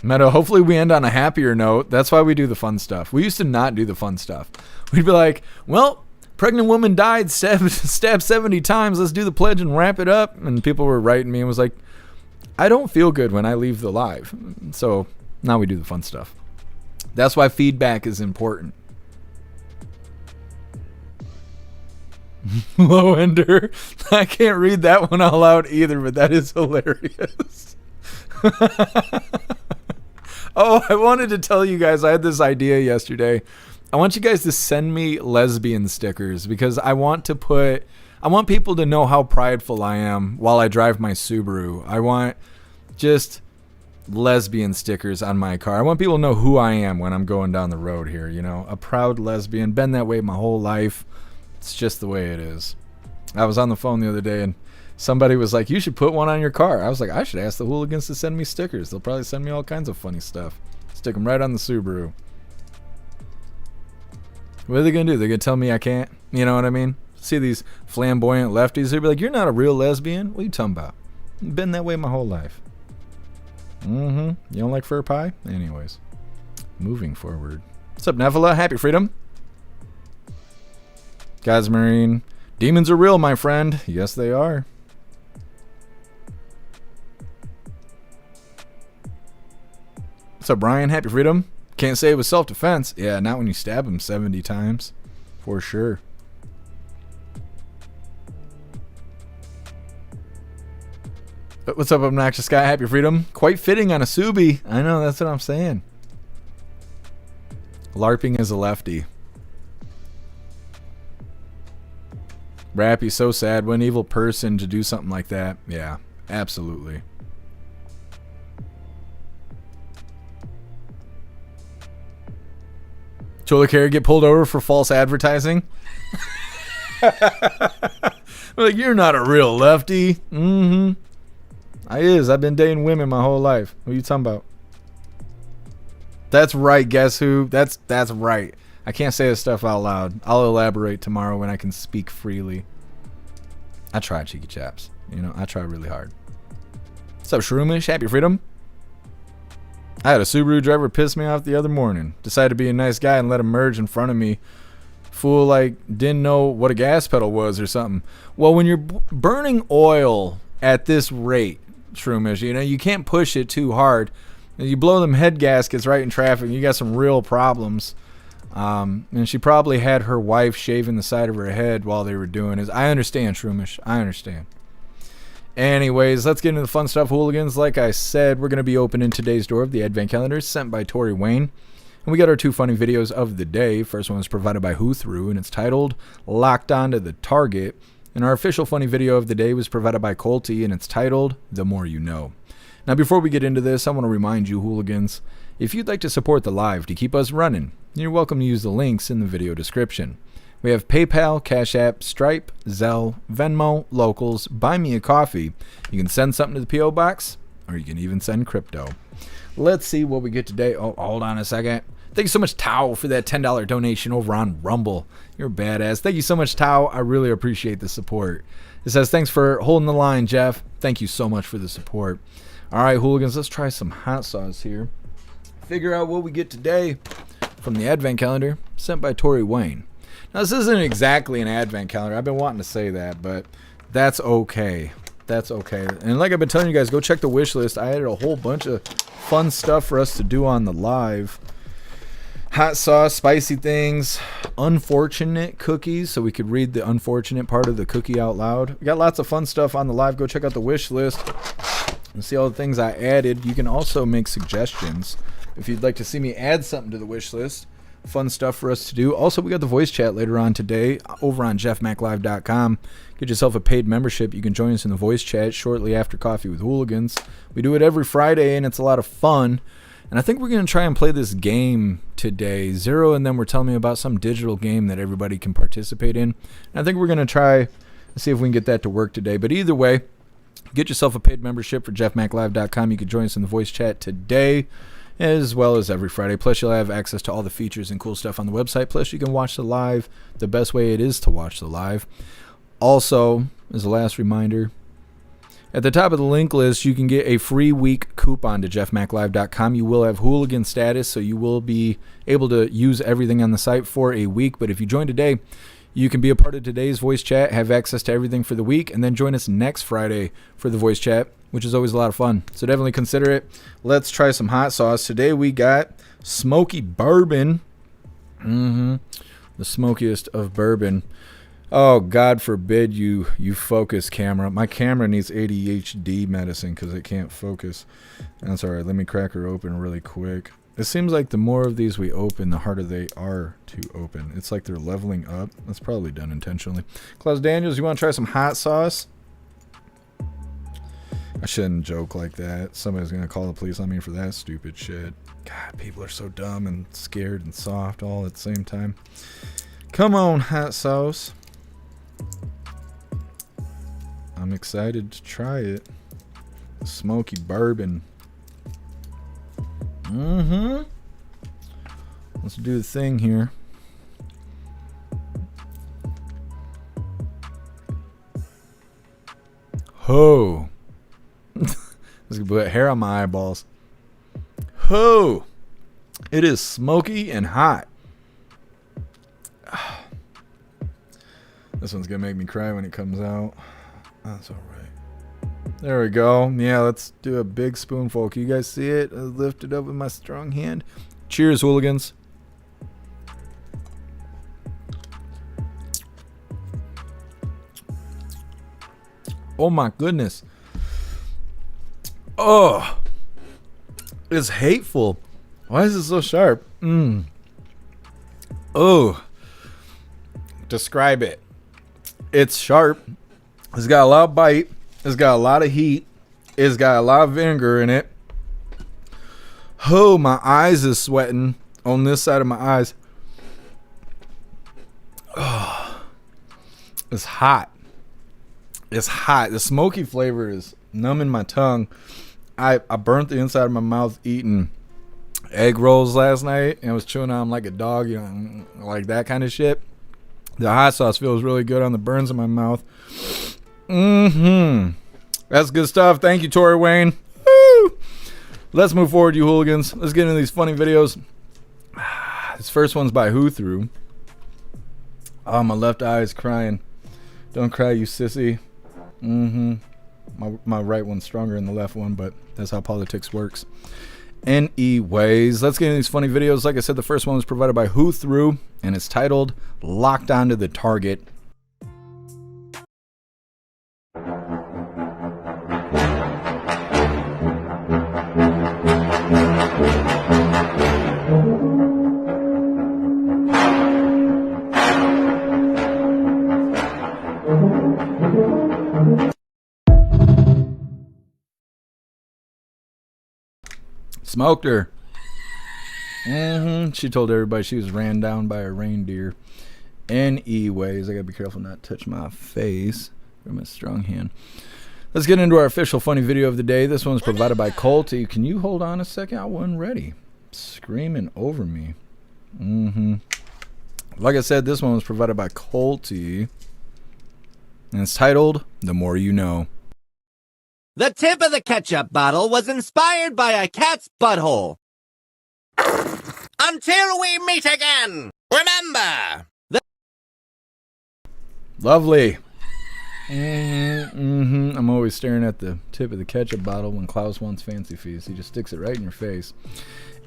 [SPEAKER 2] Meadow, hopefully we end on a happier note. That's why we do the fun stuff. We used to not do the fun stuff. We'd be like, well, pregnant woman died, stabbed 70 times. Let's do the pledge and wrap it up. And people were writing me and was like, I don't feel good when I leave the live. So now we do the fun stuff. That's why feedback is important. Low Ender. I can't read that one out loud either, but that is hilarious. Oh, I wanted to tell you guys, I had this idea yesterday. I want you guys to send me lesbian stickers because I want people to know how prideful I am while I drive my Subaru. I want just lesbian stickers on my car. I want people to know who I am when I'm going down the road here, you know, a proud lesbian, been that way my whole life. It's just the way it is. I was on the phone the other day and somebody was like, you should put one on your car. I was like, I should ask the hooligans to send me stickers. They'll probably send me all kinds of funny stuff. Stick them right on the Subaru. What are they going to do? They're going to tell me I can't? You know what I mean? See these flamboyant lefties. They'll be like, you're not a real lesbian. What are you talking about? Been that way my whole life. You don't like fur pie? Anyways. Moving forward. What's up, Nephilah? Happy Freedom. Guys, Marine. Demons are real, my friend. Yes, they are. What's up, Brian? Happy Freedom. Can't say it was self-defense. Yeah, not when you stab him 70 times. For sure. What's up, Obnoxious Guy? Happy Freedom. Quite fitting on a Subi. I know, that's what I'm saying. LARPing as a lefty. Rappy's so sad. What an evil person to do something like that. Yeah, absolutely. Cholicare get pulled over for false advertising. Like, you're not a real lefty. I've been dating women my whole life. What are you talking about? That's right, guess who? That's right. I can't say this stuff out loud. I'll elaborate tomorrow when I can speak freely. I try, Cheeky Chaps. You know, I try really hard. What's up, Shroomish? Happy Freedom. I had a Subaru driver piss me off the other morning. Decided to be a nice guy and let him merge in front of me. Fool, like, didn't know what a gas pedal was or something. Well, when you're burning oil at this rate, Shroomish, you know, you can't push it too hard. You blow them head gaskets right in traffic, you got some real problems. And she probably had her wife shaving the side of her head while they were doing it. I understand, Shroomish. I understand. Anyways, let's get into the fun stuff, hooligans. Like I said, we're going to be opening today's door of the Advent Calendar sent by Tori Wayne. And we got our 2 funny videos of the day. First one was provided by Who Through, and it's titled Locked Onto the Target. And our official funny video of the day was provided by Colty, and it's titled The More You Know. Now, before we get into this, I want to remind you, hooligans, if you'd like to support the live to keep us running, you're welcome to use the links in the video description. We have PayPal, Cash App, Stripe, Zelle, Venmo, Locals, Buy Me a Coffee. You can send something to the P.O. Box, or you can even send crypto. Let's see what we get today. Oh, hold on a second. Thank you so much, Tao, for that $10 donation over on Rumble. You're badass. Thank you so much, Tao. I really appreciate the support. It says, thanks for holding the line, Jeff. Thank you so much for the support. All right, hooligans, let's try some hot sauce here. Figure out what we get today from the Advent Calendar sent by Tori Wayne. Now, this isn't exactly an Advent Calendar. I've been wanting to say that, but that's okay. That's okay. And like I've been telling you guys, go check the wish list. I added a whole bunch of fun stuff for us to do on the live. Hot sauce, spicy things, unfortunate cookies, so we could read the unfortunate part of the cookie out loud. We got lots of fun stuff on the live. Go check out the wish list and see all the things I added. You can also make suggestions if you'd like to see me add something to the wish list. Fun stuff for us to do. Also, we got the voice chat later on today over on jeffmaclive.com. Get yourself a paid membership. You can join us in the voice chat shortly after Coffee with Hooligans. We do it every Friday, and it's a lot of fun. And I think we're going to try and play this game today. Zero and them were telling me about some digital game that everybody can participate in. And I think we're going to try and see if we can get that to work today. But either way, get yourself a paid membership for jeffmaclive.com. You can join us in the voice chat today as well as every Friday. Plus, you'll have access to all the features and cool stuff on the website. Plus, you can watch the live the best way it is to watch the live. Also, as a last reminder, at the top of the link list, you can get a free week coupon to jeffmaclive.com. You will have hooligan status, so you will be able to use everything on the site for a week. But if you join today, you can be a part of today's voice chat, have access to everything for the week, and then join us next Friday for the voice chat, which is always a lot of fun. So definitely consider it. Let's try some hot sauce. Today we got smoky bourbon. The smokiest of bourbon. Oh, God forbid you focus, camera. My camera needs ADHD medicine because it can't focus. That's all right. Let me crack her open really quick. It seems like the more of these we open, the harder they are to open. It's like they're leveling up. That's probably done intentionally. Klaus Daniels, you want to try some hot sauce? I shouldn't joke like that. Somebody's going to call the police on me for that stupid shit. God, people are so dumb and scared and soft all at the same time. Come on, hot sauce. I'm excited to try it. Smoky bourbon. Let's do the thing here. Ho. Let's put hair on my eyeballs. Ho. It is smoky and hot. This one's gonna make me cry when it comes out. That's all right. There we go. Yeah, let's do a big spoonful. Can you guys see it? I lift it up with my strong hand. Cheers, hooligans. Oh my goodness. Oh, it's hateful. Why is it so sharp? Oh, describe it. It's sharp. It's got a lot of bite. It's got a lot of heat. It's got a lot of vinegar in it. Oh, my eyes is sweating on this side of my eyes. Oh, it's hot. It's hot. The smoky flavor is numbing my tongue. I burnt the inside of my mouth eating egg rolls last night, and I was chewing on them like a dog, you know, like that kind of shit. The hot sauce feels really good on the burns in my mouth. That's good stuff. Thank you, Tori Wayne. Woo! Let's move forward, you hooligans. Let's get into these funny videos. This first one's by Who Through. Oh, my left eye is crying. Don't cry, you sissy. My right one's stronger than the left one, but that's how politics works. Anyways, let's get into these funny videos. Like I said, the first one was provided by Who Through, and it's titled Locked Onto the Target. Smoked her. She told everybody she was ran down by a reindeer. Anyways, I gotta be careful not to touch my face from a strong hand. Let's get into our official funny video of the day. This one's provided by Colty. Can you hold on a second? I wasn't ready. Screaming over me. Like I said, this one was provided by Colty, and it's titled The More You Know.
[SPEAKER 11] The tip of the ketchup bottle was inspired by a cat's butthole. Until we meet again, remember.
[SPEAKER 2] Lovely. I'm always staring at the tip of the ketchup bottle when Klaus wants fancy feast. He just sticks it right in your face.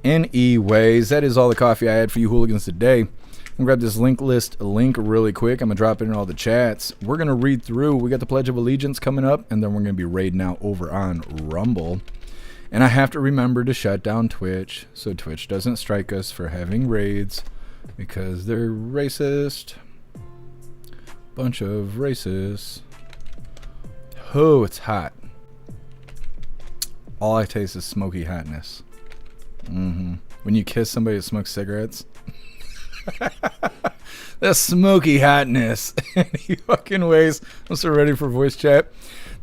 [SPEAKER 2] Anyways, that is all the coffee I had for you hooligans today. I'm gonna grab this link really quick. I'm gonna drop it in all the chats. We're gonna read through. We got the Pledge of Allegiance coming up, and then we're gonna be raiding out over on Rumble. And I have to remember to shut down Twitch so Twitch doesn't strike us for having raids because they're racist. Bunch of racists. Oh, it's hot. All I taste is smoky hotness. When you kiss somebody that smokes cigarettes. The smoky hotness. Any fucking ways. I'm so ready for voice chat.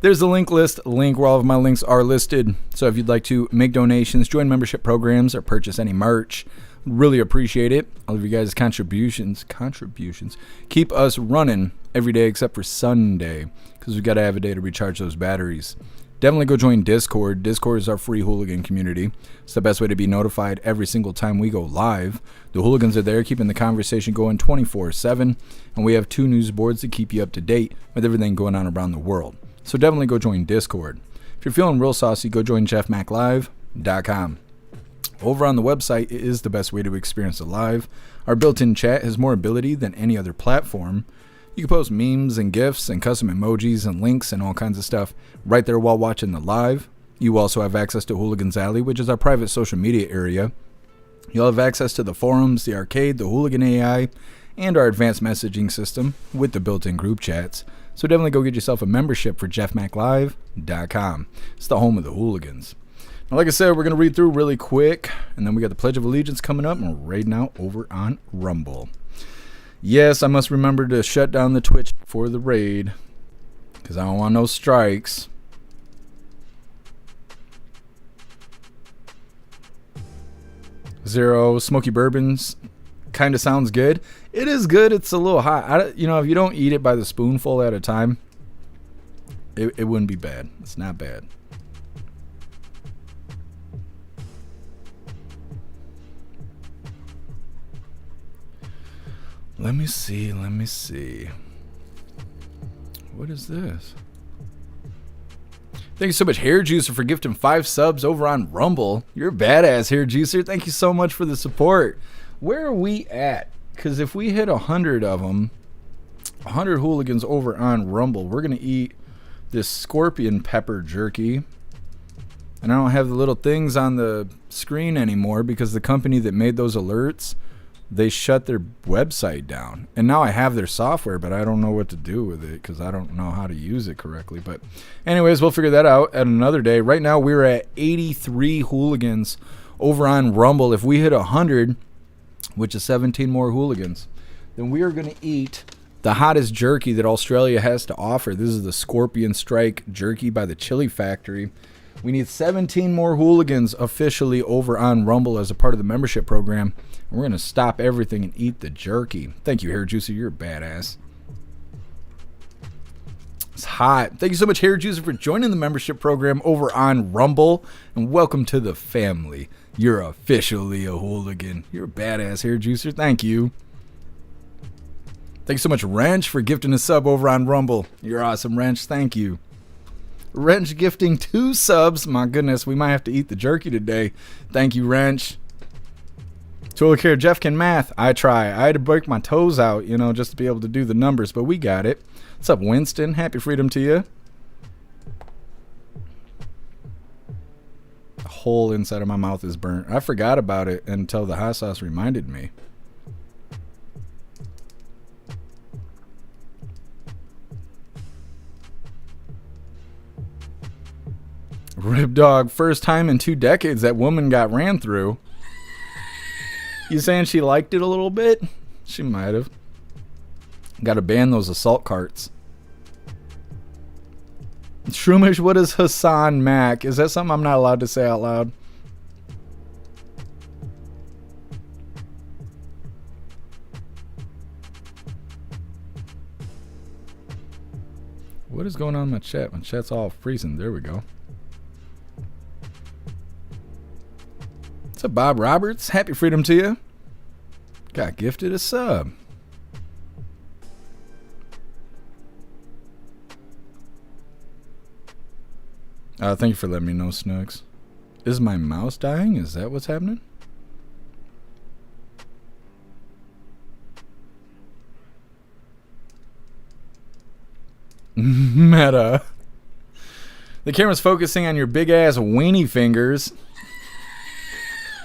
[SPEAKER 2] There's the link where all of my links are listed. So if you'd like to make donations, join membership programs, or purchase any merch, really appreciate it. All of you guys' contributions keep us running every day except for Sunday, because we got to have a day to recharge those batteries. Definitely go join Discord. Discord is our free hooligan community. It's the best way to be notified every single time we go live. The hooligans are there keeping the conversation going 24/7, and we have 2 news boards to keep you up to date with everything going on around the world. So definitely go join Discord. If you're feeling real saucy, go join jeffmaclive.com. Over on the website, it is the best way to experience the live. Our built-in chat has more ability than any other platform. You can post memes and GIFs and custom emojis and links and all kinds of stuff right there while watching the live. You also have access to Hooligans Alley, which is our private social media area. You'll have access to the forums, the arcade, the Hooligan AI, and our advanced messaging system with the built-in group chats. So definitely go get yourself a membership for jeffmaclive.com. It's the home of the hooligans. Now, like I said, we're going to read through really quick, and then we got the Pledge of Allegiance coming up, and we're raiding out over on Rumble. Yes, I must remember to shut down the Twitch before the raid, because I don't want no strikes. Zero Smoky Bourbons kind of sounds good. It is good. It's a little hot. If you don't eat it by the spoonful at a time, it wouldn't be bad. It's not bad. Let me see. What is this? Thank you so much, Hair Juicer, for gifting 5 subs over on Rumble. You're a badass, Hair Juicer. Thank you so much for the support. Where are we at? Because if we hit 100 of them, 100 hooligans over on Rumble, we're going to eat this scorpion pepper jerky. And I don't have the little things on the screen anymore because the company that made those alerts, they shut their website down. And now I have their software, but I don't know what to do with it because I don't know how to use it correctly. But anyways, we'll figure that out at another day. Right now, we're at 83 hooligans over on Rumble. If we hit 100, which is 17 more hooligans, then we are going to eat the hottest jerky that Australia has to offer. This is the Scorpion Strike jerky by the Chili Factory. We need 17 more hooligans officially over on Rumble as a part of the membership program. We're going to stop everything and eat the jerky. Thank you, Hair Juicer. You're a badass. It's hot. Thank you so much, Hair Juicer, for joining the membership program over on Rumble. And welcome to the family. You're officially a hooligan. You're a badass, Hair Juicer. Thank you. Thank you so much, Wrench, for gifting a sub over on Rumble. You're awesome, Wrench. Thank you. Wrench gifting 2 subs. My goodness, we might have to eat the jerky today. Thank you, Wrench. Toilet Care Jeff can math. I try. I had to break my toes out, you know, just to be able to do the numbers, but we got it. What's up, Winston? Happy freedom to you. The whole inside of my mouth is burnt. I forgot about it until the hot sauce reminded me. Rip Dog, first time in 2 decades that woman got ran through. You saying she liked it a little bit? She might have. Got to ban those assault carts. Shroomish, what is Hassan Mac? Is that something I'm not allowed to say out loud? What is going on in my chat? My chat's all freezing. There we go. What's up, Bob Roberts? Happy freedom to you. Got gifted a sub. Thank you for letting me know, Snooks. Is my mouse dying? Is that what's happening? Meta. The camera's focusing on your big ass weenie fingers.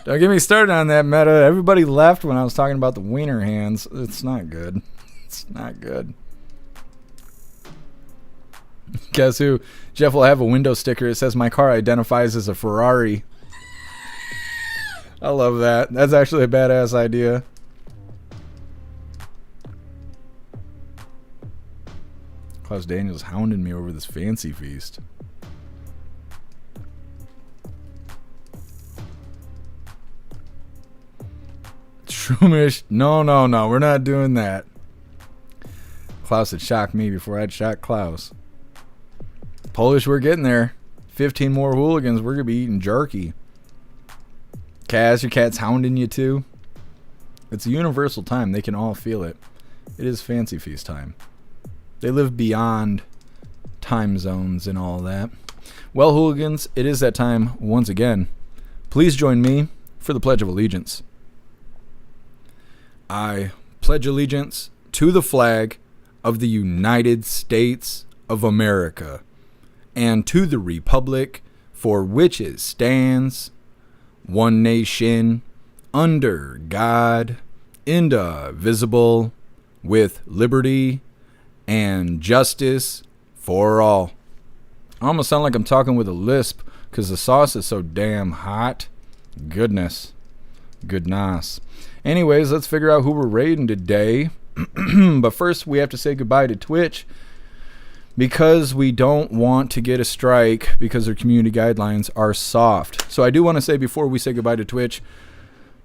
[SPEAKER 2] Don't get me started on that, Meta. Everybody left when I was talking about the wiener hands. It's not good. It's not good. Guess who? Jeff will have a window sticker. It says my car identifies as a Ferrari. I love that. That's actually a badass idea. Klaus Daniels hounding me over this fancy feast. Shroomish. No, we're not doing that. Klaus had shocked me before I'd shocked Klaus. Polish, we're getting there. 15 more hooligans. We're going to be eating jerky. Kaz, your cat's hounding you too. It's a universal time. They can all feel it. It is fancy feast time. They live beyond time zones and all that. Well, hooligans, it is that time once again. Please join me for the Pledge of Allegiance. I pledge allegiance to the flag of the United States of America and to the republic for which it stands, one nation, under God, indivisible, with liberty and justice for all. I almost sound like I'm talking with a lisp because the sauce is so damn hot. Goodness. Goodness. Anyways, let's figure out who we're raiding today. But first, we have to say goodbye to Twitch because we don't want to get a strike because their community guidelines are soft. So I do want to say before we say goodbye to Twitch,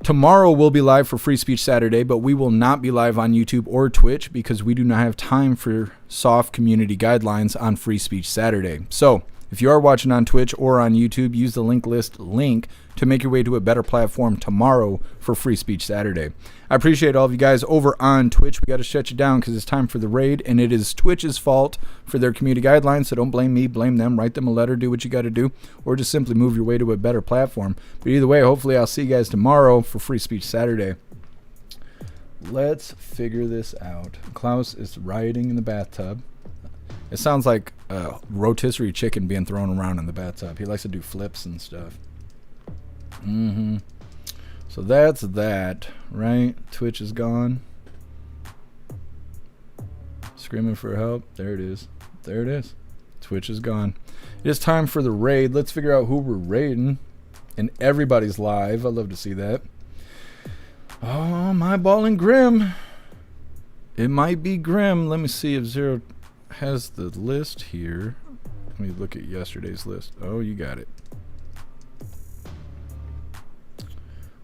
[SPEAKER 2] tomorrow we'll be live for Free Speech Saturday, but we will not be live on YouTube or Twitch because we do not have time for soft community guidelines on Free Speech Saturday. So if you are watching on Twitch or on YouTube, use the link list link to make your way to a better platform tomorrow for Free Speech Saturday. I appreciate all of you guys over on Twitch. We got to shut you down because it's time for the raid, and it is Twitch's fault for their community guidelines, so don't blame me, blame them. Write them a letter, do what you got to do, or just simply move your way to a better platform. But either way, hopefully I'll see you guys tomorrow for Free Speech Saturday. Let's figure this out. Klaus is rioting in the bathtub. It sounds like a rotisserie chicken being thrown around in the bathtub. He likes to do flips and stuff. So that's that, right? Twitch is gone. Screaming for help. There it is. There it is. Twitch is gone. It is time for the raid. Let's figure out who we're raiding. And everybody's live. I'd love to see that. Oh, my ball and Grim. It might be Grim. Let me see if Zero has the list here. Let me look at yesterday's list. Oh, you got it.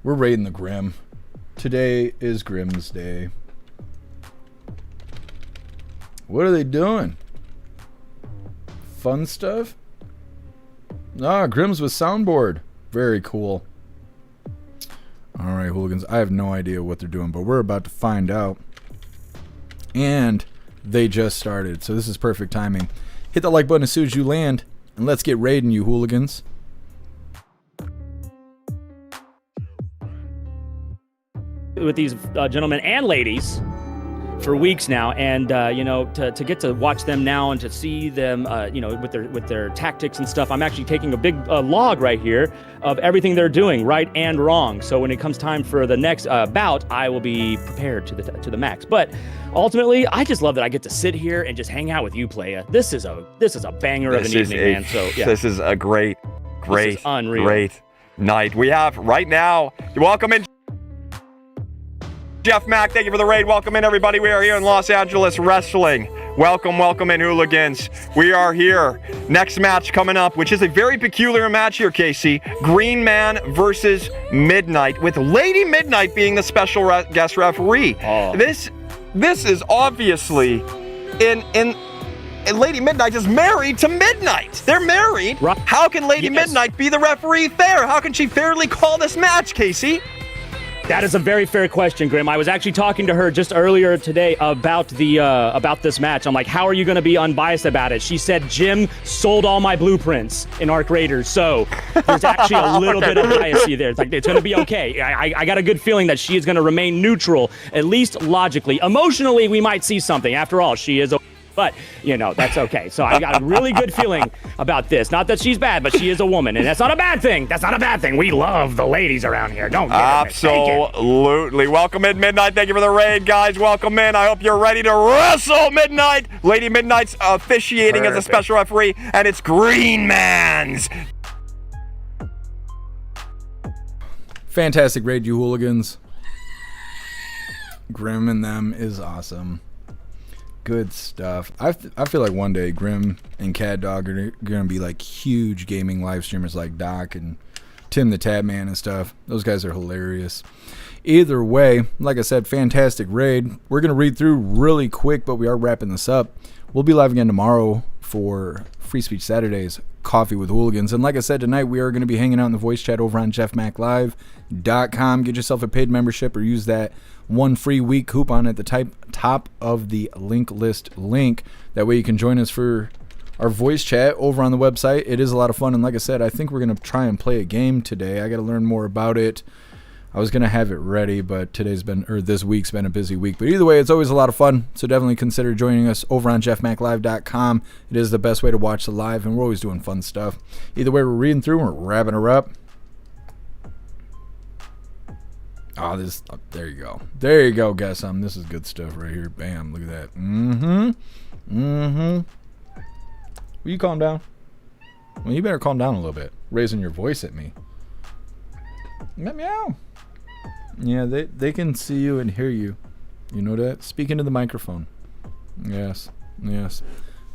[SPEAKER 2] We're raiding the Grim. Today is Grim's day. What are they doing? Fun stuff? Ah, Grim's with soundboard. Very cool. Alright, hooligans. I have no idea what they're doing, but we're about to find out. And they just started, so this is perfect timing. Hit the like button as soon as you land. and let's get raiding, you hooligans.
[SPEAKER 12] With these gentlemen and ladies for weeks now, and to get to watch them now and to see them with their tactics and stuff. I'm actually taking a big log right here of everything they're doing, right and wrong. So when it comes time for the next bout, I will be prepared to the max. But ultimately, I just love that I get to sit here and just hang out with you, Playa. This is a banger of an evening, man. So yeah,
[SPEAKER 13] this is a great
[SPEAKER 12] unreal.
[SPEAKER 13] night. We have right now. Welcome in. Jeff Mack, thank you for the raid. Welcome in, everybody. We are here in Los Angeles Wrestling. Welcome in, hooligans. We are here. Next match coming up, which is a very peculiar match here, Casey. Green Man versus Midnight, with Lady Midnight being the special guest referee.
[SPEAKER 12] Oh.
[SPEAKER 13] This is obviously in Lady Midnight is married to Midnight. They're married.
[SPEAKER 12] Right.
[SPEAKER 13] How can Lady Midnight be the referee fair? How can she fairly call this match, Casey?
[SPEAKER 12] That is a very fair question, Grim. I was actually talking to her just earlier today about this match. I'm like, how are you going to be unbiased about it? She said, Jim sold all my blueprints in Arc Raiders, so there's actually a little bit of bias there. It's like, it's going to be okay. I got a good feeling that she is going to remain neutral, at least logically. Emotionally, we might see something. After all, she is but, that's okay. So I got a really good feeling about this. Not that she's bad, but she is a woman, and that's not a bad thing. That's not a bad thing. We love the ladies around here. Don't get it.
[SPEAKER 13] Absolutely. Welcome in, Midnight. Thank you for the raid, guys. Welcome in. I hope you're ready to wrestle, Midnight. Lady Midnight's officiating as a special referee, and it's Green Man's.
[SPEAKER 2] Fantastic raid, you hooligans. Grim and them is awesome. Good stuff. I feel like one day Grim and Cat Dog are gonna be like huge gaming live streamers like Doc and Tim the Tab Man and stuff. Those guys are hilarious. Either way, like I said, fantastic raid. We're gonna read through really quick, but we are wrapping this up. We'll be live again tomorrow for Free Speech Saturdays, Coffee with Hooligans. And like I said, tonight we are going to be hanging out in the voice chat over on jeffmaclive.com. Get yourself a paid membership or use that one free week coupon at the top of the link list link. That way you can join us for our voice chat over on the website. It is a lot of fun. And like I said, I think we're going to try and play a game today. I got to learn more about it. I was going to have it ready, but this week's been a busy week. But either way, it's always a lot of fun. So definitely consider joining us over on jeffmaclive.com. It is the best way to watch the live, and we're always doing fun stuff. Either way, we're reading through and we're wrapping her up. There you go. There you go, guys. This is good stuff right here. Bam, look at that. Will you calm down? Well, you better calm down a little bit. Raising your voice at me. Meow. Yeah, they can see you and hear you. You know that? Speak into the microphone. Yes. It's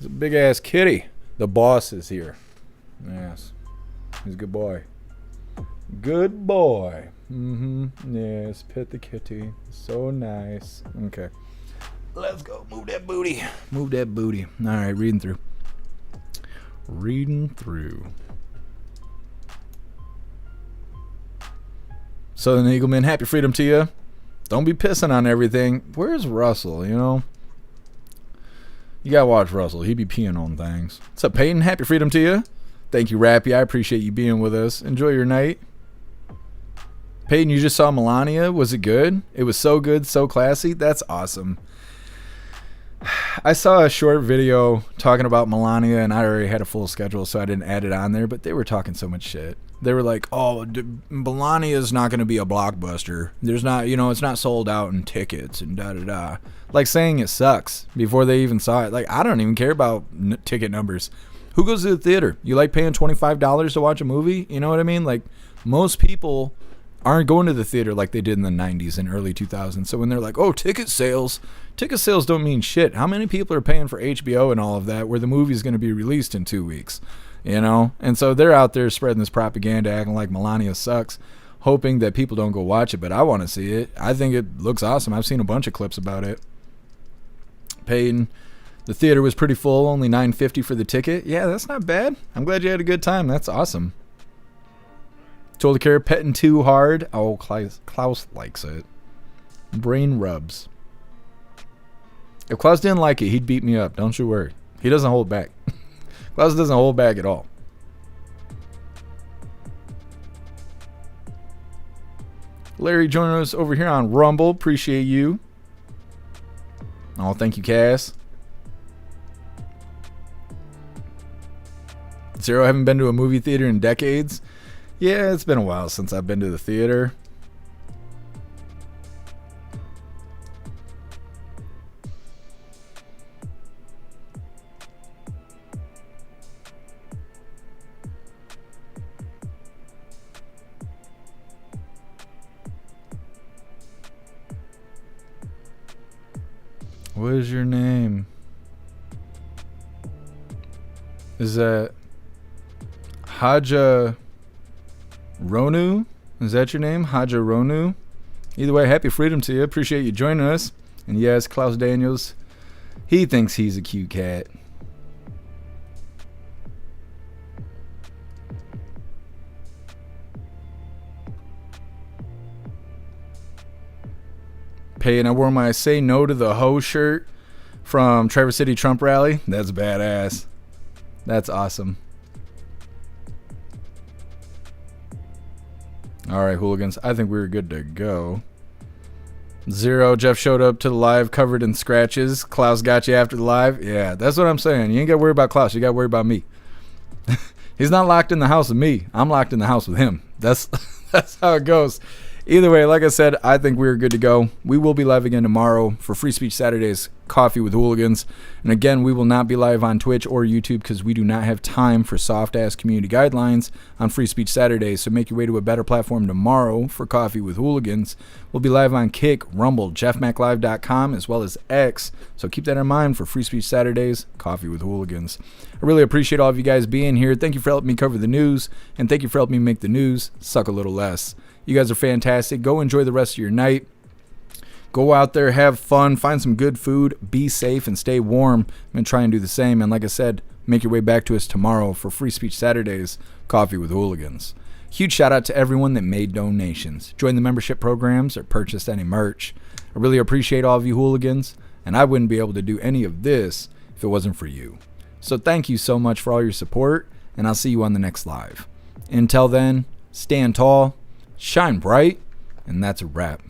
[SPEAKER 2] a big ass kitty. The boss is here. Yes. He's a good boy. Good boy. Yes, pet the kitty. So nice. Okay. Let's go. Move that booty. Alright, reading through. Southern Eagleman, happy freedom to you. Don't be pissing on everything. Where's Russell, You gotta watch Russell. He be peeing on things. What's up, Peyton? Happy freedom to you. Thank you, Rappy. I appreciate you being with us. Enjoy your night. Peyton, you just saw Melania. Was it good? It was so good, so classy. That's awesome. I saw a short video talking about Melania, and I already had a full schedule, so I didn't add it on there, but they were talking so much shit. They were like, oh, Melania's not going to be a blockbuster. There's not, it's not sold out in tickets and da-da-da. Like saying it sucks before they even saw it. Like, I don't even care about ticket numbers. Who goes to the theater? You like paying $25 to watch a movie? You know what I mean? Like, most people aren't going to the theater like they did in the 90s and early 2000s. So when they're like, oh, ticket sales don't mean shit. How many people are paying for HBO and all of that where the movie's going to be released in 2 weeks? And so they're out there spreading this propaganda, acting like Melania sucks, hoping that people don't go watch it. But I want to see it. I think it looks awesome. I've seen a bunch of clips about it. Peyton, the theater was pretty full, only $9.50 for the ticket. Yeah, that's not bad. I'm glad you had a good time. That's awesome. Told the care, petting too hard. Oh, Klaus likes it. Brain rubs. If Klaus didn't like it, he'd beat me up. Don't you worry. He doesn't hold back. Klaus doesn't hold back at all. Larry joining us over here on Rumble. Appreciate you. Oh, thank you, Cass. Zero, haven't been to a movie theater in decades. Yeah, it's been a while since I've been to the theater. What is your name? Is that Haja Ronu? Is that your name? Haja Ronu? Either way, happy freedom to you. Appreciate you joining us. And yes, Klaus Daniels, he thinks he's a cute cat. Pay, and I wore my Say No to the Ho shirt from Traverse City Trump rally. That's badass. That's awesome. All right, hooligans. I think we were good to go. Zero, Jeff showed up to the live covered in scratches. Klaus got you after the live. Yeah, that's what I'm saying. You ain't got to worry about Klaus. You got to worry about me. He's not locked in the house with me. I'm locked in the house with him. That's how it goes. Either way, like I said, I think we're good to go. We will be live again tomorrow for Free Speech Saturdays Coffee with Hooligans. And again, we will not be live on Twitch or YouTube because we do not have time for soft-ass community guidelines on Free Speech Saturdays. So make your way to a better platform tomorrow for Coffee with Hooligans. We'll be live on Kick, Rumble, jeffmaclive.com, as well as X. So keep that in mind for Free Speech Saturdays, Coffee with Hooligans. I really appreciate all of you guys being here. Thank you for helping me cover the news, and thank you for helping me make the news suck a little less. You guys are fantastic. Go enjoy the rest of your night. Go out there, have fun, find some good food, be safe, and stay warm. I'm going to try and do the same. And like I said, make your way back to us tomorrow for Free Speech Saturdays, Coffee with Hooligans. Huge shout out to everyone that made donations, joined the membership programs, or purchased any merch. I really appreciate all of you hooligans, and I wouldn't be able to do any of this if it wasn't for you. So thank you so much for all your support, and I'll see you on the next live. Until then, stand tall, shine bright, and that's a wrap.